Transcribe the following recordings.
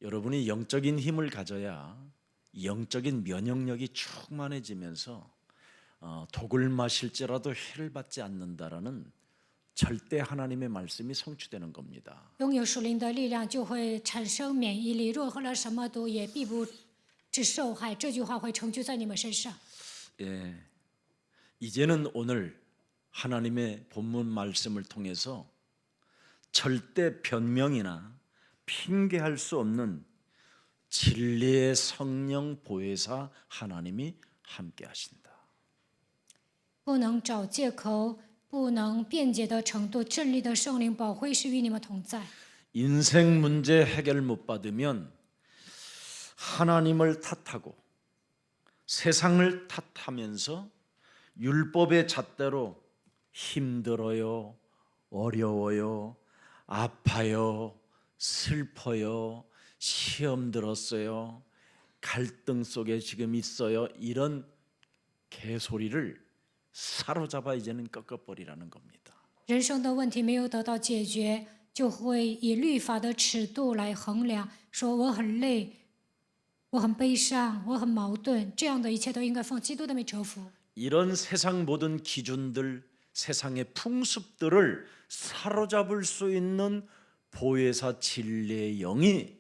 여러분이 영적인 힘을 가져야 영적인 면역력이 충만해지면서 독을 마실지라도 해를 받지 않는다라는 절대 하나님의 말씀이 성취되는 겁니다. 拥有属灵的力量，就会产生免疫力。若喝了什么毒，也必不致受害。这句话会成就在你们身上。 예, 이제는 오늘 하나님의 본문 말씀을 통해서 절대 변명이나 핑계할 수 없는 진리의 성령 보혜사 하나님이 함께 하신다. 不能找借口，不能辩解的程度，真理的圣灵保惠师与你们同在。 인생 문제 해결 못 받으면 하나님을 탓하고 세상을 탓하면서 율법의 잣대로 힘들어요, 어려워요, 아파요, 슬퍼요, 시험 들었어요, 갈등 속에 지금 있어요, 이런 개소리를 사로잡아 이제는 꺾어버리라는 겁니다. 人生的问题没有得到解决，就会以律法的尺度来衡量，说我很累，我很悲伤，我很矛盾，这样的一切都应该奉基督的名折服。 이런 세상 모든 기준들, 세상의 풍습들을 사로잡을 수 있는 보혜사 진리의 영이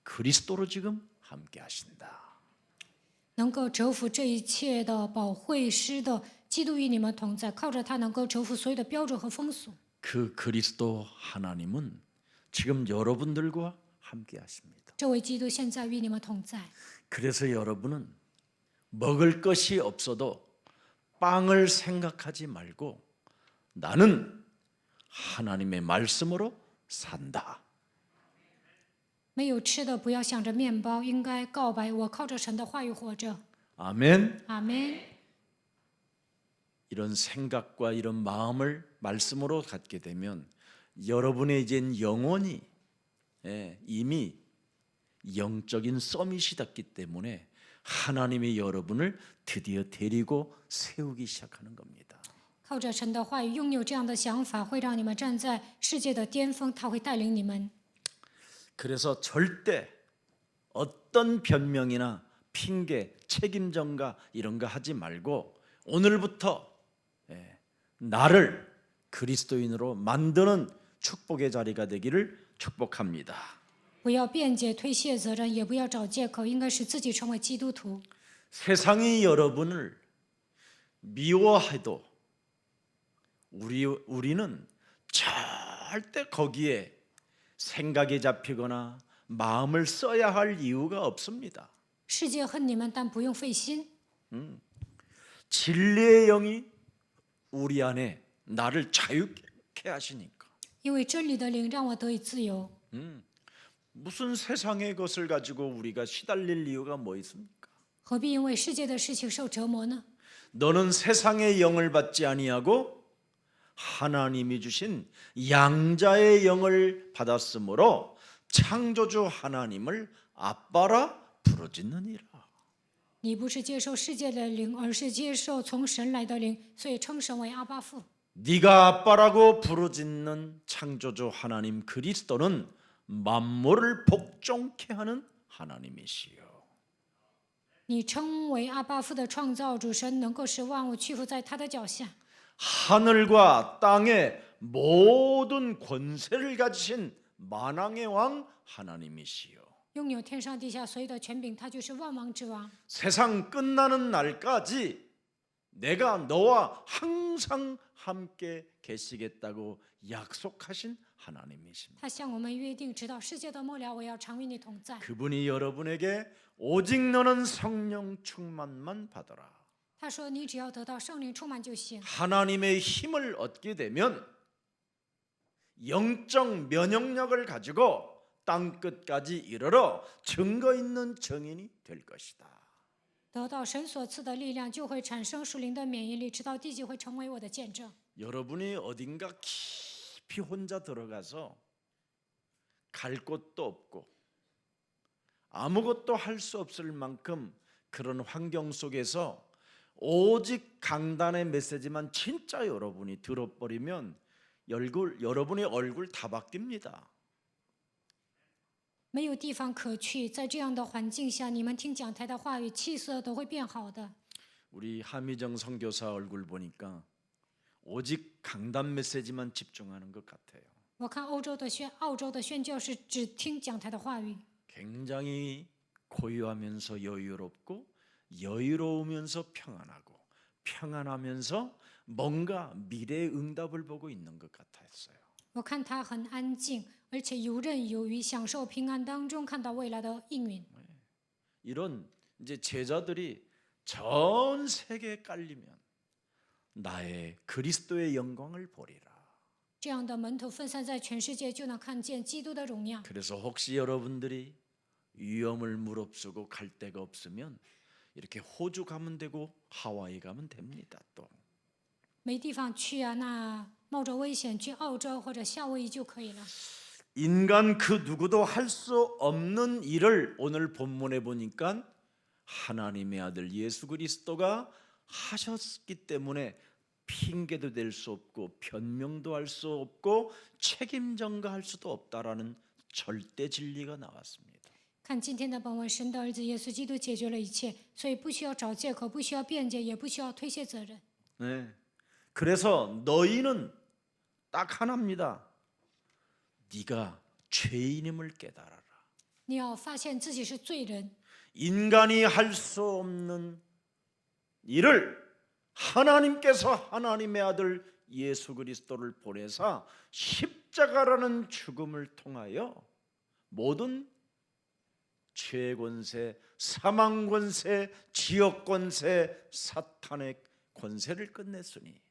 그리스도로 지금 함께 하신다. 能够折服这一切的保惠师的基督与你们同在，靠着他能够折服所有的标准和风俗。 그 그리스도 하나님은 지금 여러분들과 함께 하십니다. 这位基督现在与你们同在， 그래서 여러분은 먹을 것이 없어도 빵을 생각하지 말고 나는 하나님의 말씀으로 산다. 没有吃的不要想着面包，应该告白我靠着神的话语活着。 아멘. 阿门。 이런 생각과 이런 마음을 말씀으로 갖게 되면 여러분의 이젠 영혼이 이미 영적인 서밋이 됐기 때문에 하나님이 여러분을 드디어 데리고 세우기 시작하는 겁니다. 靠着神的话语，拥有这样的想法，会让你们站在世界的巅峰，他会带领你们。 그래서 절대 어떤 변명이나 핑계, 책임 전가 이런 거 하지 말고 오늘부터 나를 그리스도인으로 만드는 축복의 자리가 되기를 축복합니다. 不要辩解、推卸责任，也不要找借口，应该使自己成为基督徒。 세상이 여러분을 미워해도 우리는 절대 거기에 생각이 잡히거나 마음을 써야 할 이유가 없습니다. 世界恨你们，但不用费心， 진리의 영이 우리 안에 나를 자유케 하시니까 因为真理的灵让我得以自由。 무슨 세상의 것을 가지고 우리가 시달릴 이유가 뭐 있습니까? 何必因为世界的事情受折磨呢？ 너는 세상의 영을 받지 아니하고 하나님이 주신 양자의 영을 받았으므로 창조주 하나님을 아빠라 부르짖느니라. 你不是接受世界的灵，而是接受从神来的灵，所以称神为阿爸父。 네가 아빠라고 부르짖는 창조주 하나님 그리스도는 만물을 복종케 하는 하나님이시요. 你称为阿爸父的创造主神，能够使万物屈服在他的脚下。 하늘과 땅의 모든 권세를 가지신 만왕의 왕 하나님이시요. 拥有天上地下所有的权柄，他就是万王之王。 세상 끝나는 날까지 내가 너와 항상 함께 계시겠다고 약속하신 하나님이십니다. 他向我们约定，直到世界的末了，我要常与你同在。 그분이 여러분에게 오직 너는 성령 충만만 받아라. 他说：“你只要得到圣灵充满就行。 하나님의 힘을 얻게 되면 영적 면역력을 가지고 땅 끝까지 이르러 증거 있는 증인이 될 것이다. 得到神所赐的力量，就会产生属灵的免疫力，直到地极会成为我的见证。 여러분이 어딘가 깊이 혼자 들어가서 갈 곳도 없고 아무것도 할 수 없을 만큼 그런 환경 속에서 오직 강단의 메시지만 진짜 여러분이 들어버리면 여러분의 얼굴 다 바뀝니다. 没有地方可去，在这样的环境下，你们听讲台的话语，气色都会变好的。 우리 하미정 선교사 얼굴 보니까 오직 강단 메시지만 집중하는 것 같아요. 我看澳洲的宣教士只听讲台的话语， 굉장히 고요하면서 여유롭고 여유로우면서 평안하고 평안하면서 뭔가 미래의 응답을 보고 있는 것 같았어요. 我看他很安静，而且游刃有余，享受平安当中看到未来的应允。 이런 이제 제자들이 전 세계에 깔리면 나의 그리스도의 영광을 보리라. 这样的门徒分散在全世界，就能看见基督的荣耀。 그래서 혹시 여러분들이 위험을 무릅쓰고 갈 데가 없으면 이렇게 호주 가면 되고 하와이 가면 됩니다. 또 没地方去啊，那冒着危险去澳洲或者夏威夷就可以了。 인간 그 누구도 할 수 없는 일을 오늘 본문에 보니까 하나님의 아들 예수 그리스도가 하셨기 때문에 핑계도 될 수 없고 변명도 할 수 없고 책임 전가할 수도 없다라는 절대 진리가 나왔습니다. 看今天的本文，神的儿子耶稣基督解决了一切，所以不需要找借口，不需要辩解，也不需要推卸责任。 네. 그래서 너희는 딱 하나입니다. 네가 죄인임을 깨달아라. 你要发现自己是罪人， 인간이 할 수 없는 일을 하나님께서 하나님의 아들 예수 그리스도를 보내사 십자가라는 죽음을 통하여 모든 죄 권세, 사망 권세, 지역 권세, 사탄의 권세를 끝냈으니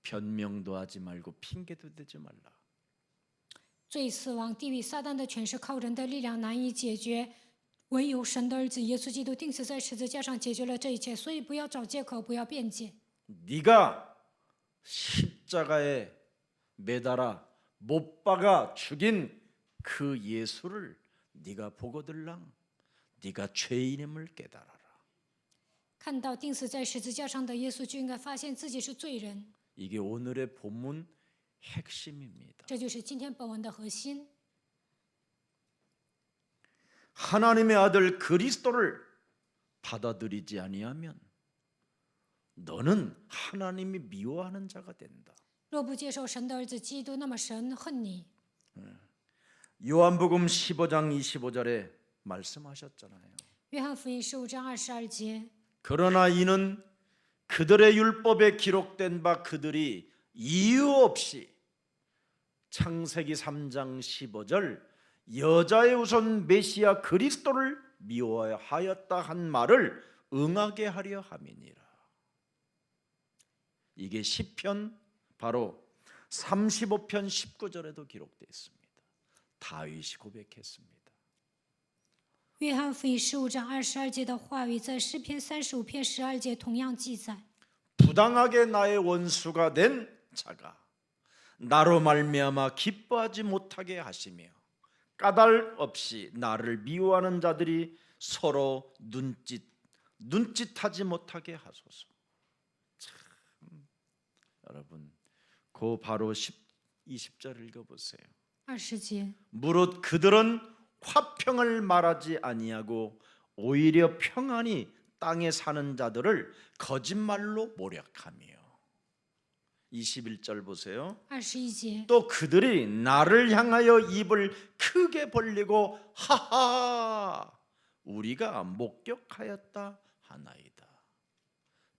변명도 하지 말고 핑계도 대지 말라. 罪、死亡、地狱、撒旦的权势靠人的力量难以解决，唯有神的儿子耶稣基督钉死在十字架上解决了这一切。所以不要找借口，不要辩解。 네가 십자가에 매달아 못 박아 죽인 그 예수를 네가 보거들랑 네가 죄인임을 깨달아라. 看到钉死在十字架上的耶稣，就应该发现自己是罪人。 이게 오늘의 본문 핵심입니다. 这就是今天本文的核心。 하나님의 아들 그리스도를 받아들이지 아니하면 너는 하나님이 미워하는 자가 된다. 若不接受神的儿子基督，那么神恨你。 요한복음 15장 25절에 말씀하셨잖아요. 约翰福音15章22节， 그러나 이는 그들의 율법에 기록된 바 그들이 이유 없이 창세기 3장 15절 여자의 우선 메시아 그리스도를 미워하였다 한 말을 응하게 하려 함이니라. 이게 시편 바로 35편 19절에도 기록되어 있습니다. 다윗이 고백했습니다. 约翰福音15章22节的话语，在诗篇35篇12节同样记载。 부당하게 나의 원수가 된 자가 나로 말미암아 기뻐하지 못하게 하시며 까닭 없이 나를 미워하는 자들이 서로 눈짓하지 못하게 하소서. 참, 여러분, 그 바로 20절 읽어보세요. 20节， 무릇 그들은 화평을 말하지 아니하고 오히려 평안히 땅에 사는 자들을 거짓말로 모략하며. 21절 보세요. 21节， 또 그들이 나를 향하여 입을 크게 벌리고 하하 우리가 목격하였다 하나이다.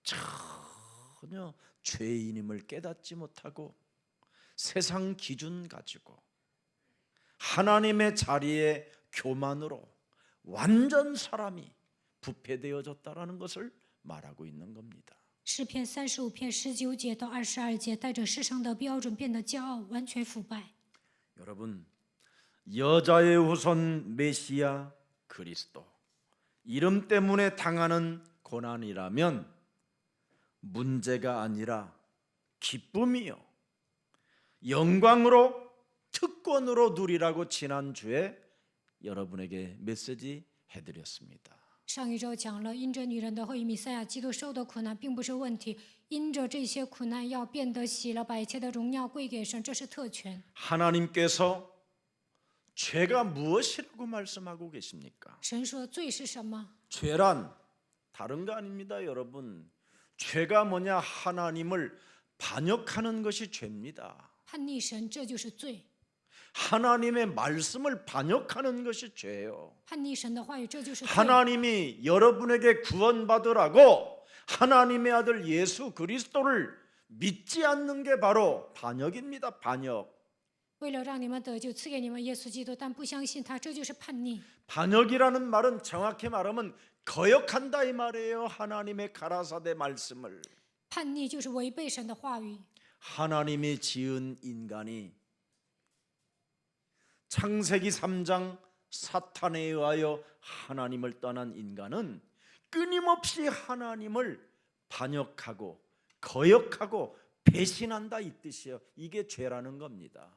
전혀 죄인임을 깨닫지 못하고 세상 기준 가지고 하나님의 자리에 교만으로 완전 사람이 부패되어졌다라는 것을 말하고 있는 겁니다. 诗篇35篇19节到22节，带着世上的标准变得骄傲，完全腐败。 여러분, 여자의 후손 메시아 그리스도 이름 때문에 당하는 고난이라면 문제가 아니라 기쁨이요 영광으로 특권으로 누리라고 지난주에 여러분에게 메시지 해드렸습니다. 上一周讲了，因着女人的后裔弥赛亚基督受的苦难并不是问题，因着这些苦难要变得喜乐，把一切的荣耀归给神，这是特权。 하나님께서 죄가 무엇이라고 말씀하고 계십니까? 神说罪是什么？ 죄란 다른 거 아닙니다, 여러분. 죄가 뭐냐? 하나님을 반역하는 것이 죄입니다. 叛逆神，这就是罪。 하나님의 말씀을 반역하는 것이 죄예요. 叛逆神的话语，这就是罪。 하나님이 여러분에게 구원받으라고 하나님의 아들 예수 그리스도를 믿지 않는 게 바로 반역입니다. 반역. 为了让你们得救，赐给你们耶稣基督，但不相信他，这就是叛逆。 반역이라는 말은 정확히 말하면 거역한다 이 말이에요. 하나님의 가라사대 말씀을. 叛逆就是违背神的话语。 하나님이 지은 인간이 창세기 3장 사탄에 의하여 하나님을 떠난 인간은 끊임없이 하나님을 반역하고 거역하고 배신한다 이 뜻이에요. 이게 죄라는 겁니다.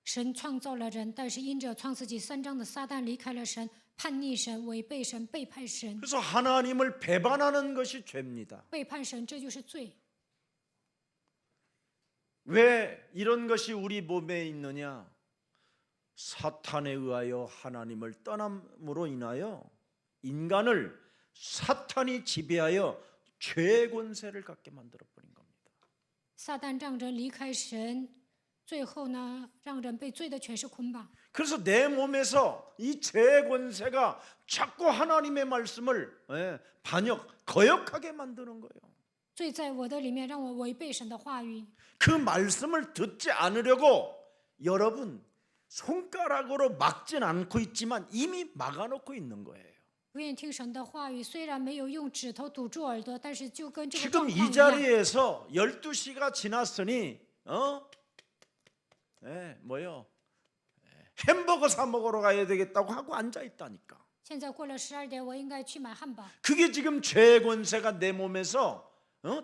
神创造了人，但是因着创世纪3章的撒旦离开了神，叛逆神，违背神，背叛神。 그래서 하나님을 배반하는 것이 죄입니다. 背叛神，这就是罪。 왜 이런 것이 우리 몸에 있느냐? 사탄에 의하여 하나님을 떠남으로 인하여 인간을 사탄이 지배하여 죄의 권세를 갖게 만들어 버린 겁니다. 撒旦让人离开神，最后呢，让人被罪的权势捆绑。 그래서 내 몸에서 이 죄의 권세가 자꾸 하나님의 말씀을 반역, 거역하게 만드는 거예요. 罪在我的里面，让我违背神的话语。 그 말씀을 듣지 않으려고 여러분 손가락으로 막진 않고 있지만 이미 막아놓고 있는 거예요. 不愿意听神的话语，虽然没有用指头堵住耳朵，但是就跟这个 지금 状况 이 一样。 자리에서 12시가 지났으니 뭐요? 햄버거 사 먹으러 가야 되겠다고 하고 앉아 있다니까. 现在过了12点，我应该去买汉堡。 그게 지금 죄의 권세가 내 몸에서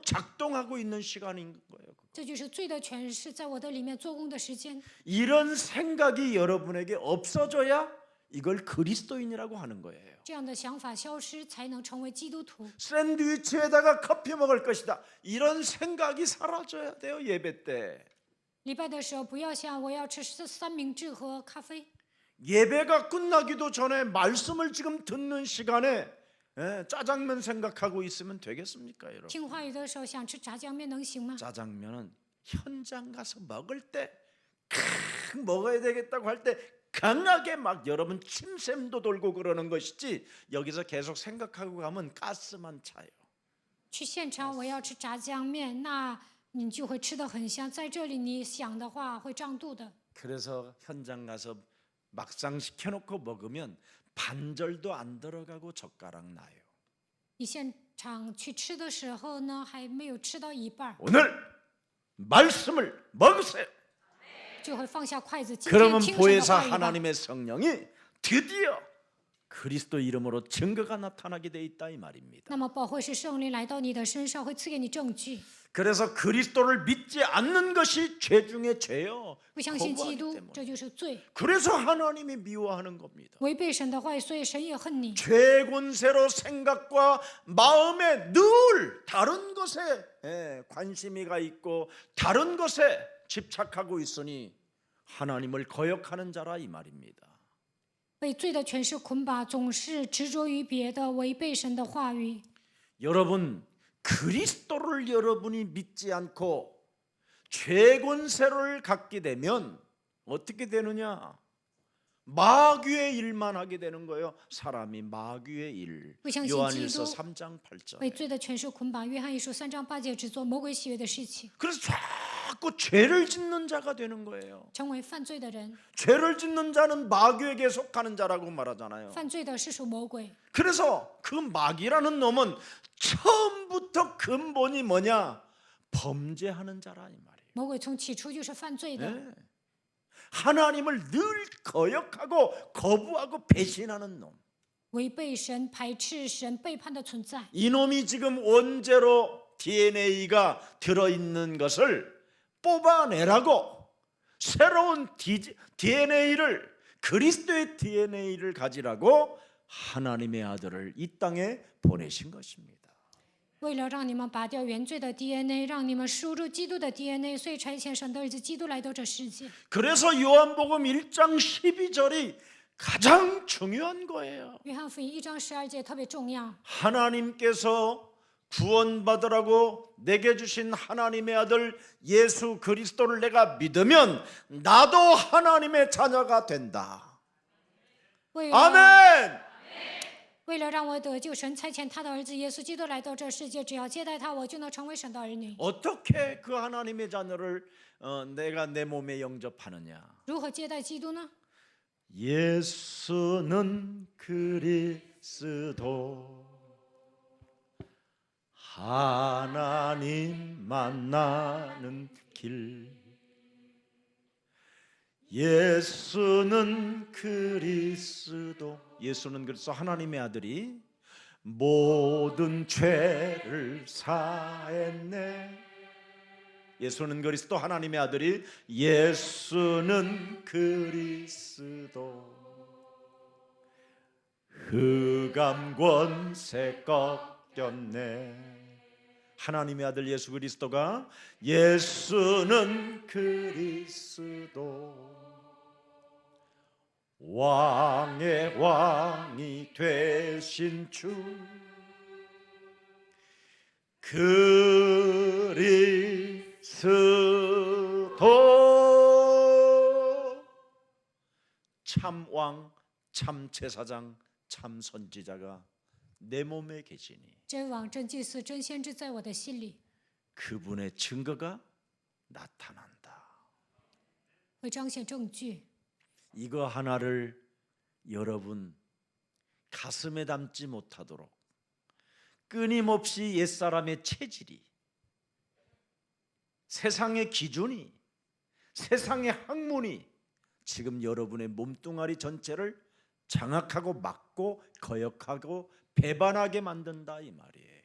작동하고 있는 시간인 거예요. 这就是罪的权势在我的里面做工的时间。 이런 생각이 여러분에게 없어져야 이걸 그리스도인이라고 하는 거예요. 这样的想法消失，才能成为基督徒。 샌드위치에다가 커피 먹을 것이다. 이런 생각이 사라져야 돼요. 예배 때. 礼拜的时候，不要想我要吃三明治和咖啡。 예배가 끝나기도 전에 말씀을 지금 듣는 시간에 짜장면 생각하고 있으면 되겠습니까, 여러분? 听话语的时候想吃炸酱面能行吗？ 짜장면은 현장 가서 먹을 때 먹어야 되겠다고 할 때 강하게 막 여러분 침샘도 돌고 그러는 것이지 여기서 계속 생각하고 가면 가스만 차요. 去现场我要吃炸酱面，那你就会吃得很香。在这里你想的话会胀肚的。 그래서 현장 가서 막상 시켜놓고 먹으면 반절도 안 들어가고 젓가락 나요. 你现场去吃的时候呢，还没有吃到一半， 오늘 말씀을 먹으세요. 就会放下筷子。今天 그러면 听神的 보혜사 话语吧。 하나님의 성령이 드디어 그리스도 이름으로 증거가 나타나게 돼 있다 이 말입니다. 那么保惠师圣灵来到你的身上，会赐给你证据。 그래서 그리스도를 믿지 않는 것이 죄 중에 죄요. 不相信基 거부하기 督， 때문에. 这就是罪。 그래서 하나님이 미워하는 겁니다. 违背神的话语，所以神也恨你。 죄의 권세로 생각과 마음에 늘 다른 것에 관심이 가 있고 다른 것에 집착하고 있으니 하나님을 거역하는 자라 이 말입니다. 被罪的权势捆绑，总是执着于别的，违背神的话语。 여러분 그리스도를 여러분이 믿지 않고 죄 권세를 갖게 되면 어떻게 되느냐? 마귀의 일만 하게 되는 거예요. 사람이 마귀의 일. 不相信基 요한일서 督， 3장 被 8절. 罪的权势捆绑。约翰一书3章8节，只做魔鬼喜悦的事情， 그래서 자꾸 죄를 짓는 자가 되는 거예요. 成为犯罪的人。 죄를 짓는 자는 마귀에게 속하는 자라고 말하잖아요. 犯罪的是属魔鬼。 그래서 그 마귀라는 놈은 처음부터 근본이 뭐냐? 범죄하는 자라 이 말이에요. 魔鬼从起初就是犯罪的。 네. 하나님을 늘 거역하고 거부하고 배신하는 놈. 违背神、排斥神、背叛的存在。 이놈이 지금 원죄로 DNA가 들어있는 것을 뽑아내라고 새로운 DNA를 그리스도의 DNA를 가지라고 하나님의 아들을 이 땅에 보내신 것입니다. 为了让你们拔掉原罪的 DNA， 让你们输入基督的 DNA， 所以差遣神的儿子基督来到这世界。 그래서 요한복음 1장 12절이 가장 중요한 거예요. 约翰福音1章12节特别重要。 하나님께서 구원받으라고 내게 주신 하나님의 아들 예수 그리스도를 내가 믿으면 나도 하나님의 자녀가 된다. 为了 아멘. 为了让我得救，神差遣他的儿子耶稣基督来到这世界，只要接待他，我就能成为神的儿女。 어떻게 그 하나님의 자녀를 내가 내 몸에 영접하느냐? 如何接待基督呢？ 예수는 그리스도 하나님 만나는 길. 예수는 그리스도 하나님의 아들이 모든 죄를 사했네. 예수는 그리스도 하나님의 아들이 예수는 그리스도 흑암 권세 꺾였네. 하나님의 아들 예수 그리스도가 예수는 그리스도 왕의 왕이 되신 주 그리스도 참왕 참제사장 참선지자가 내 몸에 계시니 真王、真祭司、真先知在我的心里， 그분의 증거가 나타난다. 会彰显证据。 이거 하나를 여러분 가슴에 담지 못하도록 끊임없이 옛사람의 체질이 세상의 기준이 세상의 학문이 지금 여러분의 몸뚱아리 전체를 장악하고 막고 거역하고 배반하게 만든다 이 말이에요.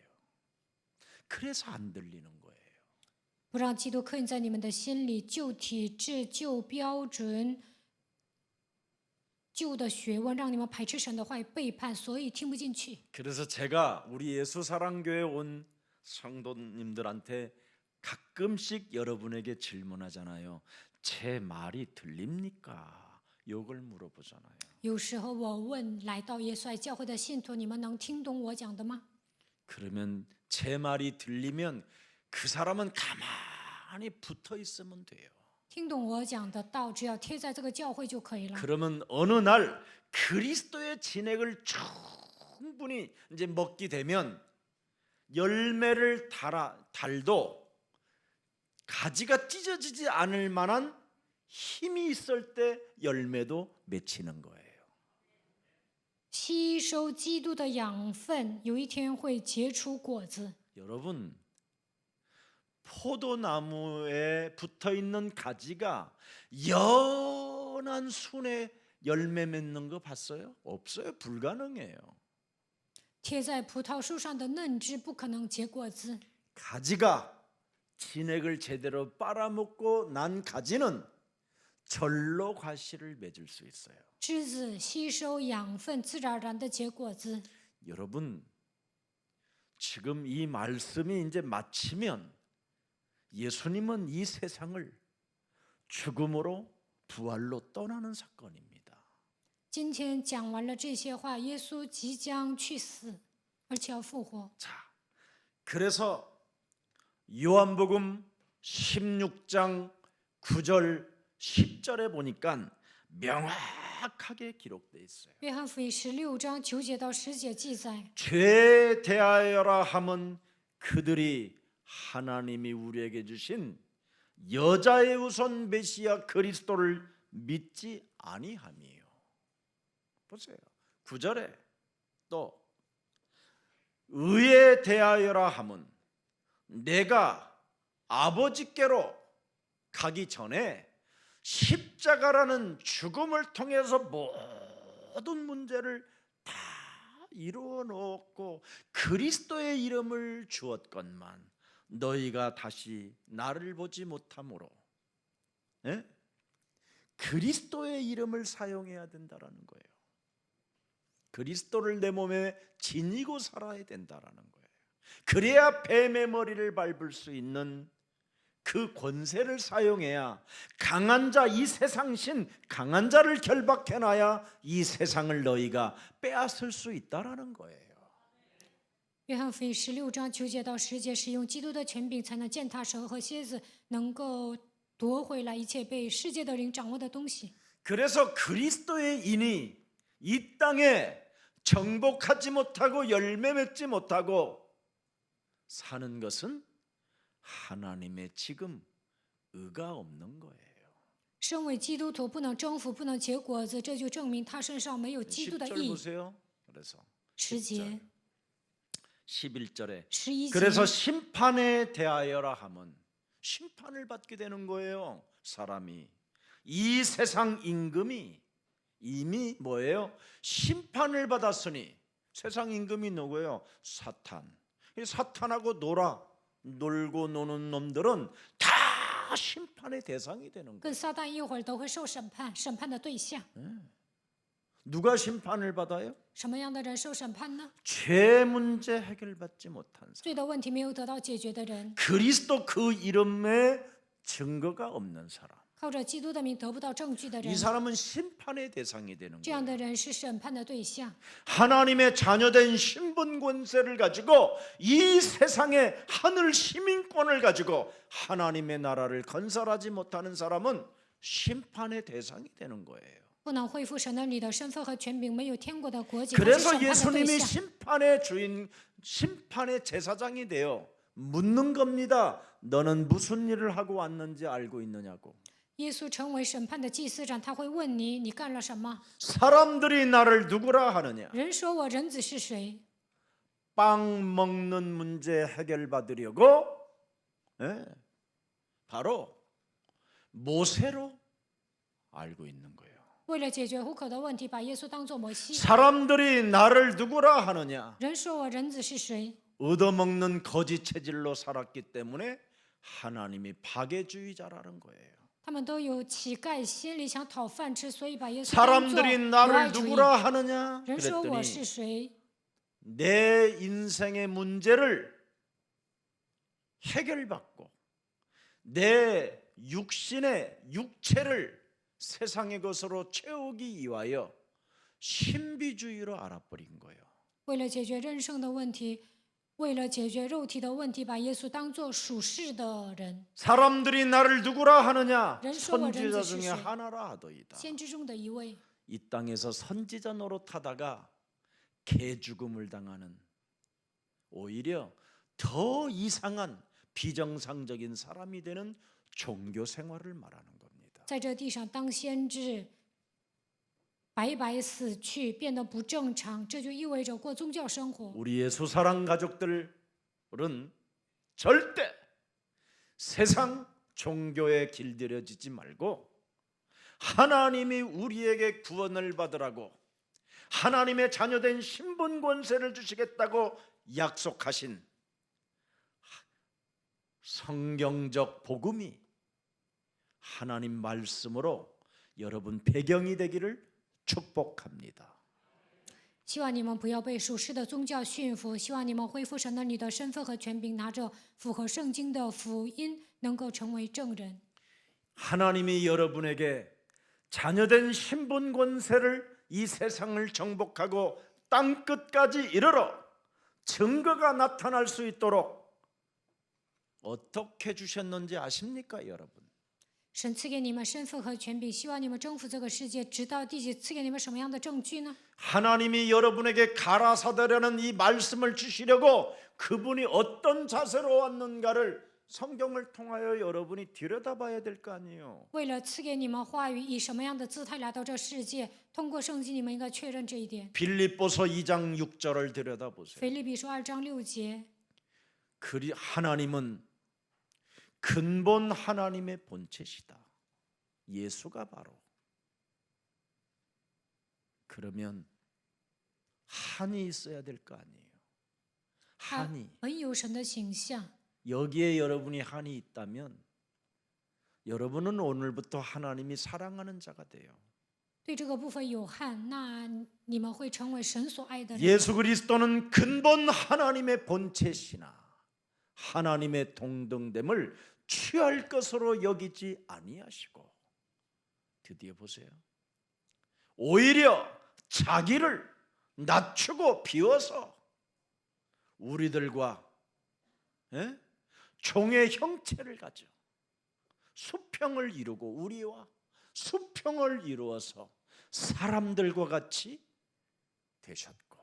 그래서 안 들리는 거예요. 不让基督刻印在你们的心里，旧体制、旧标准、旧的学问，让你们排斥神的话语，背叛，所以听不进去。 그래서 제가 우리 예수사랑교회 온 성도님들한테 가끔씩 여러분에게 질문하잖아요. 제 말이 들립니까? 욕을 물어보잖아요. 有时候我问来到耶稣爱教会的信徒：“你们能听懂我讲的吗？” 그러면 제 말이 들리면 그 사람은 가만히 붙어 있으면 돼요. 听懂我讲的道，只要贴在这个教会就可以了。 그러면 어느 날 그리스도의 진액을 충분히 이제 먹게 되면 열매를 달도 가지가 찢어지지 않을 만한 힘이 있을 때 열매도 맺히는 거예요. 吸收基督的养分，有一天会结出果子。 여러분 포도나무에 붙어 있는 가지가 연한 순에 열매 맺는 거 봤어요? 없어요. 불가능해요. 贴在葡萄树上的嫩枝不可能结果子。 가지가 진액을 제대로 빨아먹고 난 가지는 절로 과실을 맺을 수 있어요. 枝子吸收养分，自然而然的结果子。 여러분 지금 이 말씀이 이제 마치면 예수님은 이 세상을 죽음으로 부활로 떠나는 사건입니다. 今天讲完了这些话，耶稣即将去死，而且要复活。 자, 그래서 요한복음 16장 9절 10절에 보니까 명확하게 기록되어 있어요. 约翰福音16章9节到10节记载， 죄에 대하여라 함은 그들이 하나님이 우리에게 주신 여자의 우선 메시아 그리스도를 믿지 아니함이에요. 보세요. 9절에 또 의에 대하여라 함은 내가 아버지께로 가기 전에 십자가라는 죽음을 통해서 모든 문제를 다 이루어 놓았고 그리스도의 이름을 주었건만 너희가 다시 나를 보지 못함으로 그리스도의 이름을 사용해야 된다라는 거예요. 그리스도를 내 몸에 지니고 살아야 된다라는 거예요. 그래야 뱀의 머리를 밟을 수 있는 그 권세를 사용해야 강한 자, 이 세상신 강한 자를 결박해놔야 이 세상을 너희가 빼앗을 수 있다라는 거예요. 约翰福音16章9节到10节是用基督的权柄才能践踏蛇和蝎子，能够夺回来一切被世界的灵掌握的东西。 그래서 그리스도의 인이 이 땅에 정복하지 못하고 열매 맺지 못하고 사는 것은 하나님의 지금 의가 없는 거예요. 身为基督徒不能征服，不能结果子，这就证明他身上没有基督的 10절 义。 보세요. 그래서 10节、 11절에 11节。 그래서 심판에 대하여라 함은 심판을 받게 되는 거예요. 사람이 이 세상 임금이 이미 뭐예요? 심판을 받았으니 세상 임금이 누구예요? 사탄. 이 사탄하고 놀고 노는 놈들은 다 심판의 대상이 되는 거예요. 跟撒旦一会儿都会受审判，审判的对象。 누가 심판을 받아요? 什么样的人受审判呢？ 죄 문제 해결받지 못한 사람. 罪的问题没有得到解决的人， 그리스도 그 이름에 증거가 없는 사람. 靠着基督的名得不到证据的 이 人， 사람은 심판의 대상이 되는 这样 거예요. 的人是审判的对象。 하나님의 자녀된 신분 권세를 가지고 이 세상의 하늘 시민권을 가지고 하나님의 나라를 건설하지 못하는 사람은 심판의 대상이 되는 거예요. 不能恢复神的你的身份和权柄，没有天国的国籍，他是 그래서 审判的对 예수님이 象。 심판의 주인, 심판의 제사장이 되어 묻는 겁니다. 너는 무슨 일을 하고 왔는지 알고 있느냐고. 耶稣成为审判的祭司长，他会问你：你干了什么？ 사람들이 나를 누구라 하느냐? 人说我人子是谁？ 빵 먹는 문제 해결받으려고 바로 모세로 알고 있는 거예요. 为了解决户口的问题，把耶稣当作摩西。 사람들이 나를 누구라 하느냐? 人说我人子是谁？ 얻어먹는 거짓 체질로 살았기 때문에 하나님이 박애주의자라는 거예요. 他们都有乞丐心理，想讨饭吃，所以把耶稣当作 사람들이 不 나를 爱主义。 누구라 하느냐? 人说我是 그랬더니 谁？ 내 인생의 문제를 해결받고 내 육신의 육체를 세상의 것으로 채우기 위하여 신비주의로 알아버린 거예요. 为了解决人生的问题，为了解决肉体的问题，把耶稣当作属世的人， 사람들이 나를 누구라 하느냐? 른수와 선지자 른수 중에 실세. 하나라 하더이다. 先知中的一位。 이 땅에서 선지자 노릇하다가 개죽음을 당하는 오히려 더 이상한 비정상적인 사람이 되는 종교 생활을 말하는 겁니다. 在这地上当先知，白白死去，变得不正常，这就意味着过宗教生活。 우리의 수사랑 가족들은 절대 세상 종교에 길들여지지 말고 하나님이 우리에게 구원을 받으라고 하나님의 자녀된 신분 권세를 주시겠다고 약속하신 성경적 복음이 하나님 말씀으로 여러분 배경이 되기를 축복합니다. 希望你们不要被属世的宗教驯服，希望你们恢复神的你的身份和权柄，拿着符合圣经的福音，能够成为证人。 하나님이 여러분에게 자녀된 신분 권세를 이 세상을 정복하고 땅 끝까지 이르러 증거가 나타날 수 있도록 어떻게 주셨는지 아십니까, 여러분? 神赐给你们身份和权柄，希望你们征服这个世界，直到地级赐给你们什么样的证据呢？ 하나님이 여러분에게 가라사대라는 이 말씀을 주시려고 그분이 어떤 자세로 왔는가를 성경을 통하여 여러분이 들여다봐야 될 거 아니에요. 为了赐给你们话语，以什么样的姿态来到这世界？通过圣经，你们应该确认这一点。 빌립보서 2장 6절을 들여다보세요. 腓立比书2章6节， 하나님은 근본 하나님의 본체시다. 예수가 바로. 그러면 한이 있어야 될 거 아니에요. 他 한이. 本有神的形象。 여기에 여러분이 한이 있다면 여러분은 오늘부터 하나님이 사랑하는 자가 돼요. 对这个部分有害，那你们会成为神所爱的人。 예수 그리스도는 근본 하나님의 본체시나 하나님의 동등됨을 취할 것으로 여기지 아니하시고, 드디어 보세요, 오히려 자기를 낮추고 비워서 우리들과 종의 형체를 가져 수평을 이루고 우리와 수평을 이루어서 사람들과 같이 되셨고,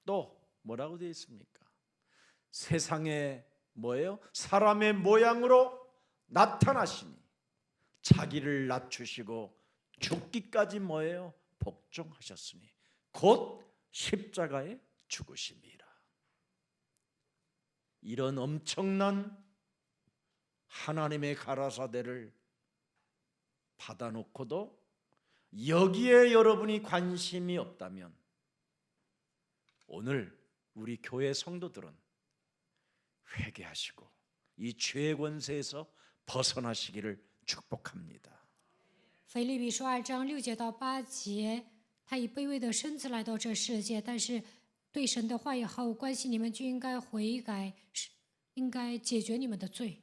또 뭐라고 되어 있습니까? 세상에 뭐예요? 사람의 모양으로 나타나시니 자기를 낮추시고 죽기까지 뭐예요? 복종하셨으니 곧 십자가에 죽으심이라. 이런 엄청난 하나님의 가라사대를 받아놓고도 여기에 여러분이 관심이 없다면 오늘 우리 교회 성도들은 회개하시고 이 죄의 권세에서 벗어나시기를 축복합니다. 腓立比书2章6节到8节，他以卑微的身子来到这世界，但是对神的话语毫无关系，你们就应该悔改，应该解决你们的罪。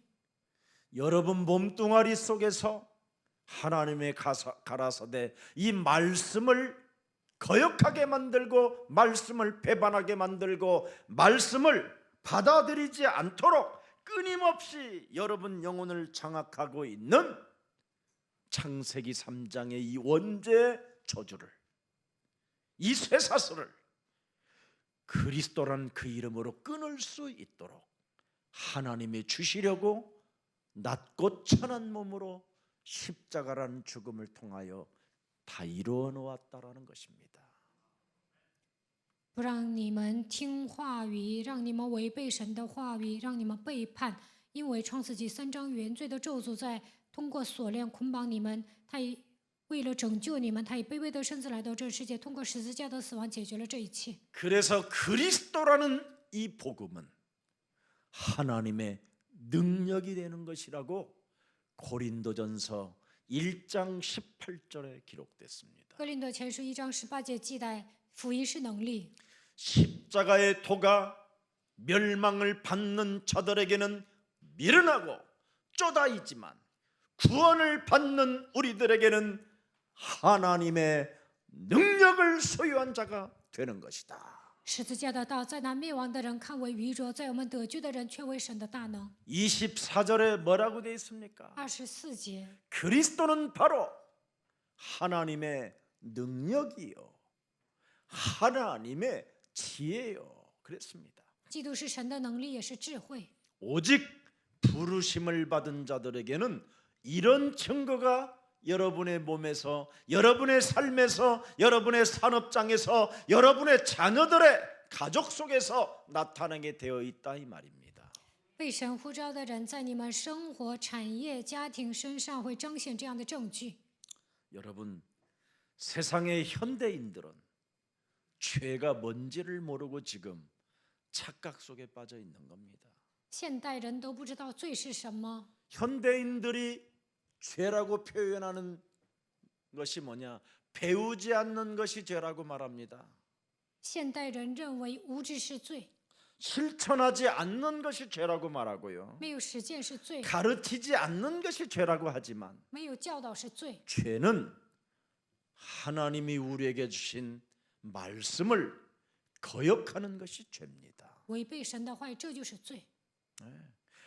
여러분 몸뚱아리 속에서 하나님의 가라사대 이 말씀을 거역하게 만들고 말씀을 배반하게 만들고 말씀을 받아들이지 않도록 끊임없이 여러분 영혼을 장악하고 있는 창세기 3장의 이 원죄의 저주를, 이 쇠사슬을 그리스도란 그 이름으로 끊을 수 있도록 하나님이 주시려고 낮고 천한 몸으로 십자가라는 죽음을 통하여 다 이루어 놓았다라는 것입니다. 不让你们听话语，让你们违背神的话语，让你们背叛。因为创世纪3章原罪的咒诅在通过锁链捆绑你们，他以为了拯救你们，他以卑微的身子来到这世界，通过十字架的死亡解决了这一切。 그래서 그리스도라는 이 복음은 하나님의 능력이 되는 것이라고 고린도전서 1장 18절에 기록됐습니다. 哥林多前书1章18节记载，福音是能力。 십자가의 도가 멸망을 받는 자들에게는 미련하고 쪼다이지만 구원을 받는 우리들에게는 하나님의 능력을 소유한 자가 되는 것이다. 十字架的道在那灭亡的人看为愚拙，在我们得救的人却为神的大能。 24절에 뭐라고 되어 있습니까? 24节， 그리스도는 바로 하나님의 능력이요 하나님의 지혜요 그랬습니다. 基督是神的能力，也是智慧。 오직 부르심을 받은 자들에게는 이런 증거가 여러분의 몸에서, 여러분의 삶에서, 여러분의 산업장에서, 여러분의 자녀들의 가족 속에서 나타나게 되어 있다 이 말입니다. 被神呼召的人，在你们生活、产业、家庭身上会彰显这样的证据。 여러분, 세상의 현대인들은 죄가 뭔지를 모르고 지금 착각 속에 빠져 있는 겁니다. 现代人都不知道罪是什么。 현대인들이 죄라고 표현하는 것이 뭐냐? 배우지 않는 것이 죄라고 말합니다. 现代人认为无知是罪， 실천하지 않는 것이 죄라고 말하고요. 没有实践是罪， 가르치지 않는 것이 죄라고 하지만 没有教导是罪。 죄는 하나님이 우리에게 주신 말씀을 거역하는 것이 죄입니다. 违背神的话语，这就是罪。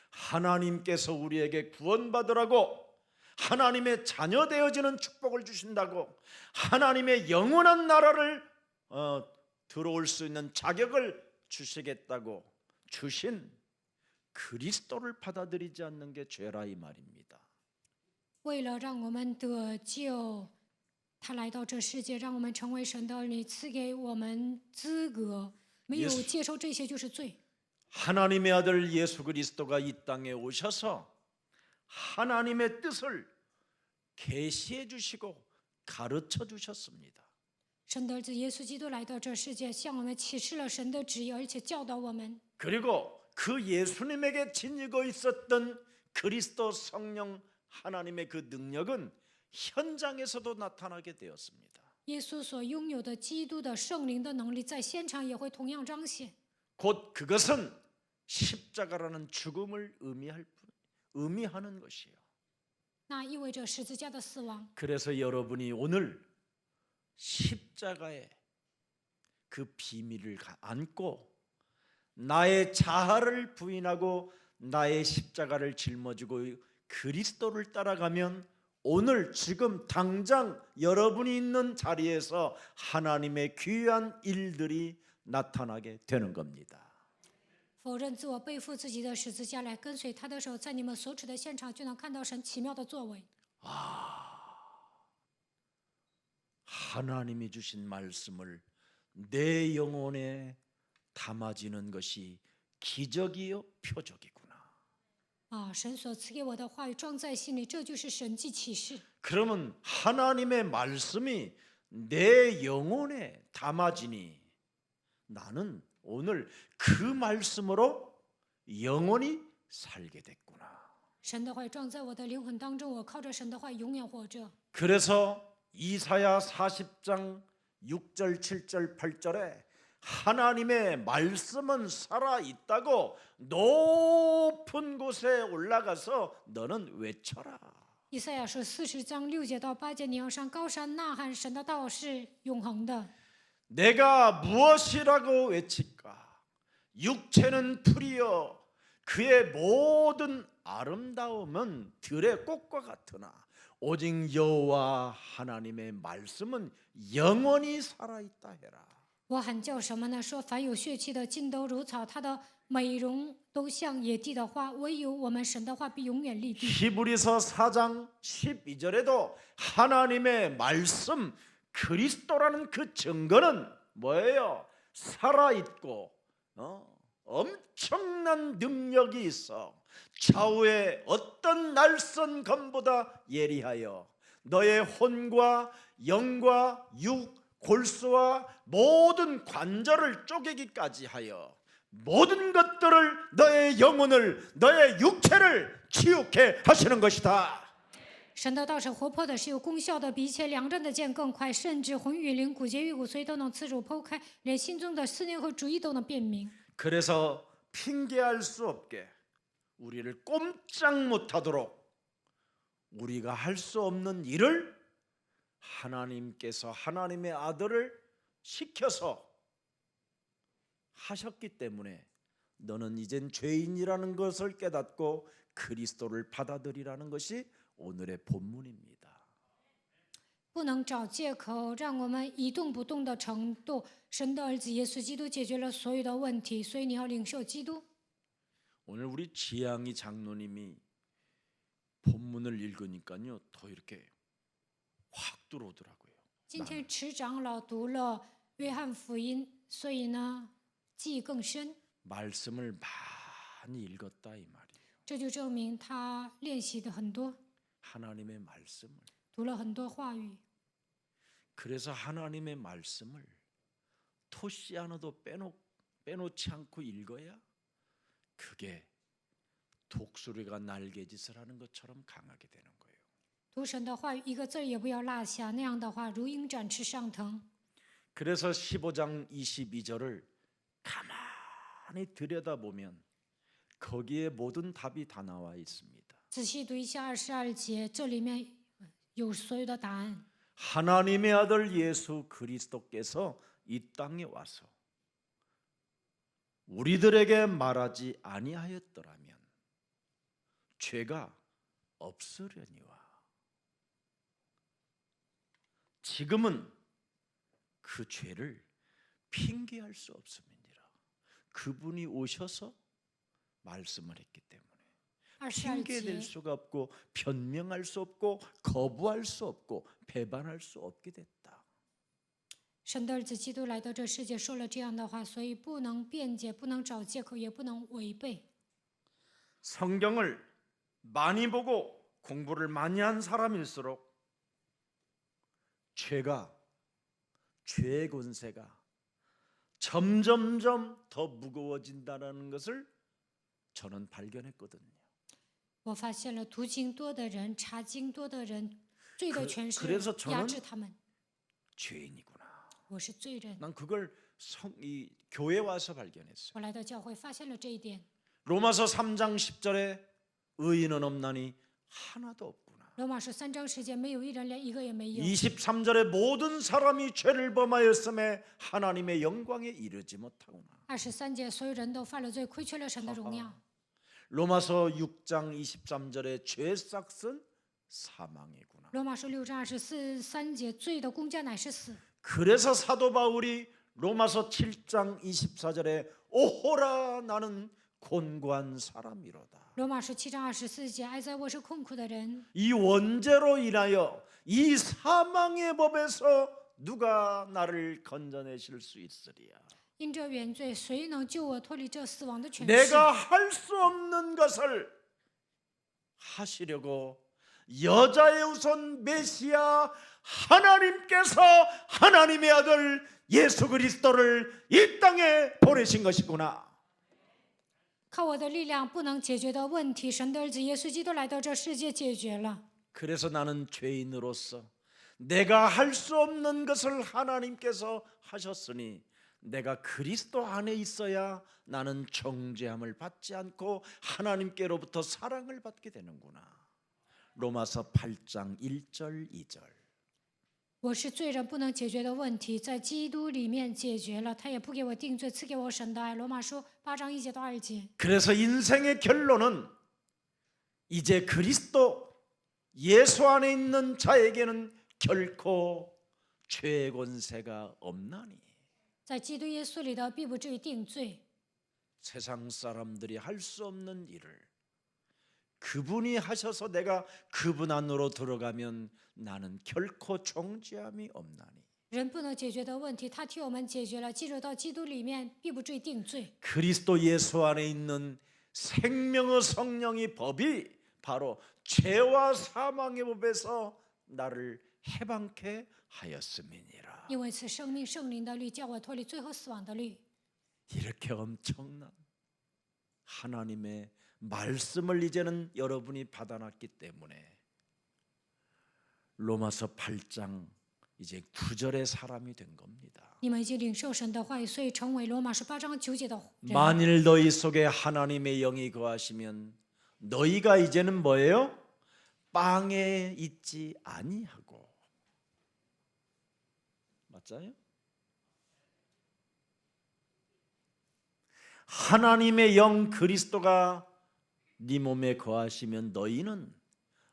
하나님께서 우리에게 구원받으라고 하나님의 자녀 되어지는 축복을 주신다고 하나님의 영원한 나라를 들어올 수 있는 자격을 주시겠다고 주신 그리스도를 받아들이지 않는 게 죄라 이 말입니다. 为了让我们得救，他来到这世界，让我们成为神的儿女，赐给我们资格。没有接受这些就是罪。 하나님의 아들 예수 그리스도가 이 땅에 오셔서 하나님의 뜻을 계시해 주시고 가르쳐 주셨습니다. 神的儿子耶稣基督来到这世界，向我们启示了神的旨意，而且教导我们。 그리고 그 예수님에게 지니고 있었던 그리스도 성령 하나님의 그 능력은 현장에서도 나타나게 되었습니다. 耶稣所拥有的基督的圣灵的能力，在现场也会同样彰显。 곧 그것은 십자가라는 죽음을 의미하는 것이에요. 那意味着十字架的死亡。 그래서 여러분이 오늘 십자가의 그 비밀을 안고 나의 자아를 부인하고 나의 십자가를 짊어지고 그리스도를 따라가면 오늘 지금 당장 여러분이 있는 자리에서 하나님의 귀한 일들이 나타나게 되는 겁니다. 否认自我，背负自己的十字架来跟随他的时候，在你们所处的现场就能看到神奇妙的作为。 하나님이 주신 말씀을 내 영혼에 담아지는 것이 기적이요 표적이구나. 神所赐给我的话语装在心里，这就是神迹启示。 그러면 하나님의 말씀이 내 영혼에 담아지니 나는 오늘 그 말씀으로 영원히 살게 됐구나. 神的话语装在我的灵魂当中，我靠着神的话语永远活着。 그래서 이사야 40장 6절 7절 8절에 하나님의 말씀은 살아있다고 높은 곳에 올라가서 너는 외쳐라. 以赛亚书40章6节到8节，你要上高山呐喊，神的道是永恒的。 내가 무엇이라고 외칠까? 육체는 풀이요 그의 모든 아름다움은 들의 꽃과 같으나 오직 여호와 하나님의 말씀은 영원히 살아있다 해라. 我喊叫什么呢？说凡有血气的，尽都如草，它的美容都像野地的花，唯有我们神的话必永远立地。 히브리서 4장 12절에도 하나님의 말씀 그리스도라는 그 증거는 뭐예요? 살아있고 엄청난 능력이 있어 좌우의 어떤 날선 검보다 예리하여 너의 혼과 영과 육 골수와 모든 관절을 쪼개기까지 하여 모든 것들을 너의 영혼을 너의 육체를 치유케 하시는 것이다. 神的道是活泼的，是有功效的，比一切两刃的剑更快，甚至魂与灵、骨节与骨髓都能刺入剖开，连心中的思念和主意都能辨明。 그래서 핑계할 수 없게 우리를 꼼짝 못하도록 우리가 할 수 없는 일을 하나님께서 하나님의 아들을 시켜서 하셨기 때문에 너는 이젠 죄인이라는 것을 깨닫고 그리스도를 받아들이라는 것이 오늘의 본문입니다. 不能找借口让我们一动不动的程度。神的儿子耶稣基督解决了所有的问题，所以你要领受基督。 오늘 우리 지향이 장로님이 본문을 읽으니까요 더 이렇게 확 들어오더라고요. 今天池长老读了约翰福音，所以呢记忆更深。 말씀을 많이 읽었다 이 말이에요. 这就证明他练习的很多， 하나님의 말씀을. 读了很多话语。 그래서 하나님의 말씀을 토시 하나도 빼놓지 않고 읽어야 그게 독수리가 날개짓을 하는 것처럼 강하게 되는 거예요. 读神的话语，一个字儿也不要落下，那样的话如鹰展翅上腾。 그래서 15장 22절을 가만히 들여다보면 거기에 모든 답이 다 나와 있습니다. 仔细读一下22节，这里面有所有的答案。 하나님의 아들 예수 그리스도께서 이 땅에 와서 우리들에게 말하지 아니하였더라면 죄가 없으려니와 지금은 그 죄를 핑계할 수 없음이니라. 그분이 오셔서 말씀을 했기 때문에 핑계댈 22节， 수가 없고 변명할 수 없고 거부할 수 없고 배반할 수 없게 됐다. 神的儿子基督来到这世界，说了这样的话，所以不能辩解，不能找借口，也不能违背。 성경을 많이 보고 공부를 많이 한 사람일수록 죄의 권세가 점점점 더 무거워진다는 것을 저는 발견했거든요. 我发现了读经多的人、查经多的人，罪的权势 그래서 压 저는 制他们。 죄인이구나. 我是罪人， 난 그걸 이 교회 와서 발견했어요. 我来到教会发现了这一点。 로마서 3장 10절에 의인은 없나니 하나도 없구나. 罗马书3章10节，没有一人，连一个也没有。 23절에 모든 사람이 죄를 범하였음에 하나님의 영광에 이르지 못하구나. 23节，所有人都犯了罪，亏缺了神的荣耀。 로마서 6장 23절에 죄 삭은 사망이구나. 罗马书6章23节，罪的工价乃是死。 그래서 사도 바울이 로마서 7장 24절에 오호라 나는 곤고한 사람이로다. 罗马书7章24节，哀哉，我是困苦的人。 이 원죄로 인하여 이 사망의 법에서 누가 나를 건져내실 수 있으리야. 因这原罪，谁能救我脱离这死亡的权势？ 내가 할 수 없는 것을 하시려고 여자의 우선 메시아 하나님께서 하나님의 아들 예수 그리스도를 이 땅에 보내신 것이구나. 靠我的力量不能解决的问题，神的儿子耶稣基督来到这世界解决了。 그래서 나는 죄인으로서 내가 할 수 없는 것을 하나님께서 하셨으니 내가 그리스도 안에 있어야 나는 정죄함을 받지 않고 하나님께로부터 사랑을 받게 되는구나. 로마서 8장 1절 2절. 我是罪人不能解决的问题，在基督里面解决了，他也不给我定罪，赐给我神的爱。罗马书8章1节到2节。 그래서 인생의 결론은 이제 그리스도 예수 안에 있는 자에게는 결코 죄의 권세가 없나니. 在基督耶稣里的，必不至于定罪。 세상 사람들이 할 수 없는 일을 그분이 하셔서 내가 그분 안으로 들어가면 나는 결코 정죄함이 없나니. 人不能解决的问题，他替我们解决了。进入到基督里面，必不至于定罪。 그리스도 예수 안에 있는 생명의 성령의 법이 바로 죄와 사망의 법에서 나를 해방케 하였음이니라. 因为此生命圣灵的律叫我脱离最后死亡的律。 이렇게 엄청난 하나님의 말씀을 이제는 여러분이 받아놨기 때문에 로마서 8장 이제 9절의 사람이 된 겁니다. 你们已经领受神的话语，所以成为罗马书8章9节的人。 만일 너희 속에 하나님의 영이 거하시면 너희가 이제는 뭐예요? 빵에 있지 아니하고. 맞아요? 하나님의 영 그리스도가 네 몸에 거하시면 너희는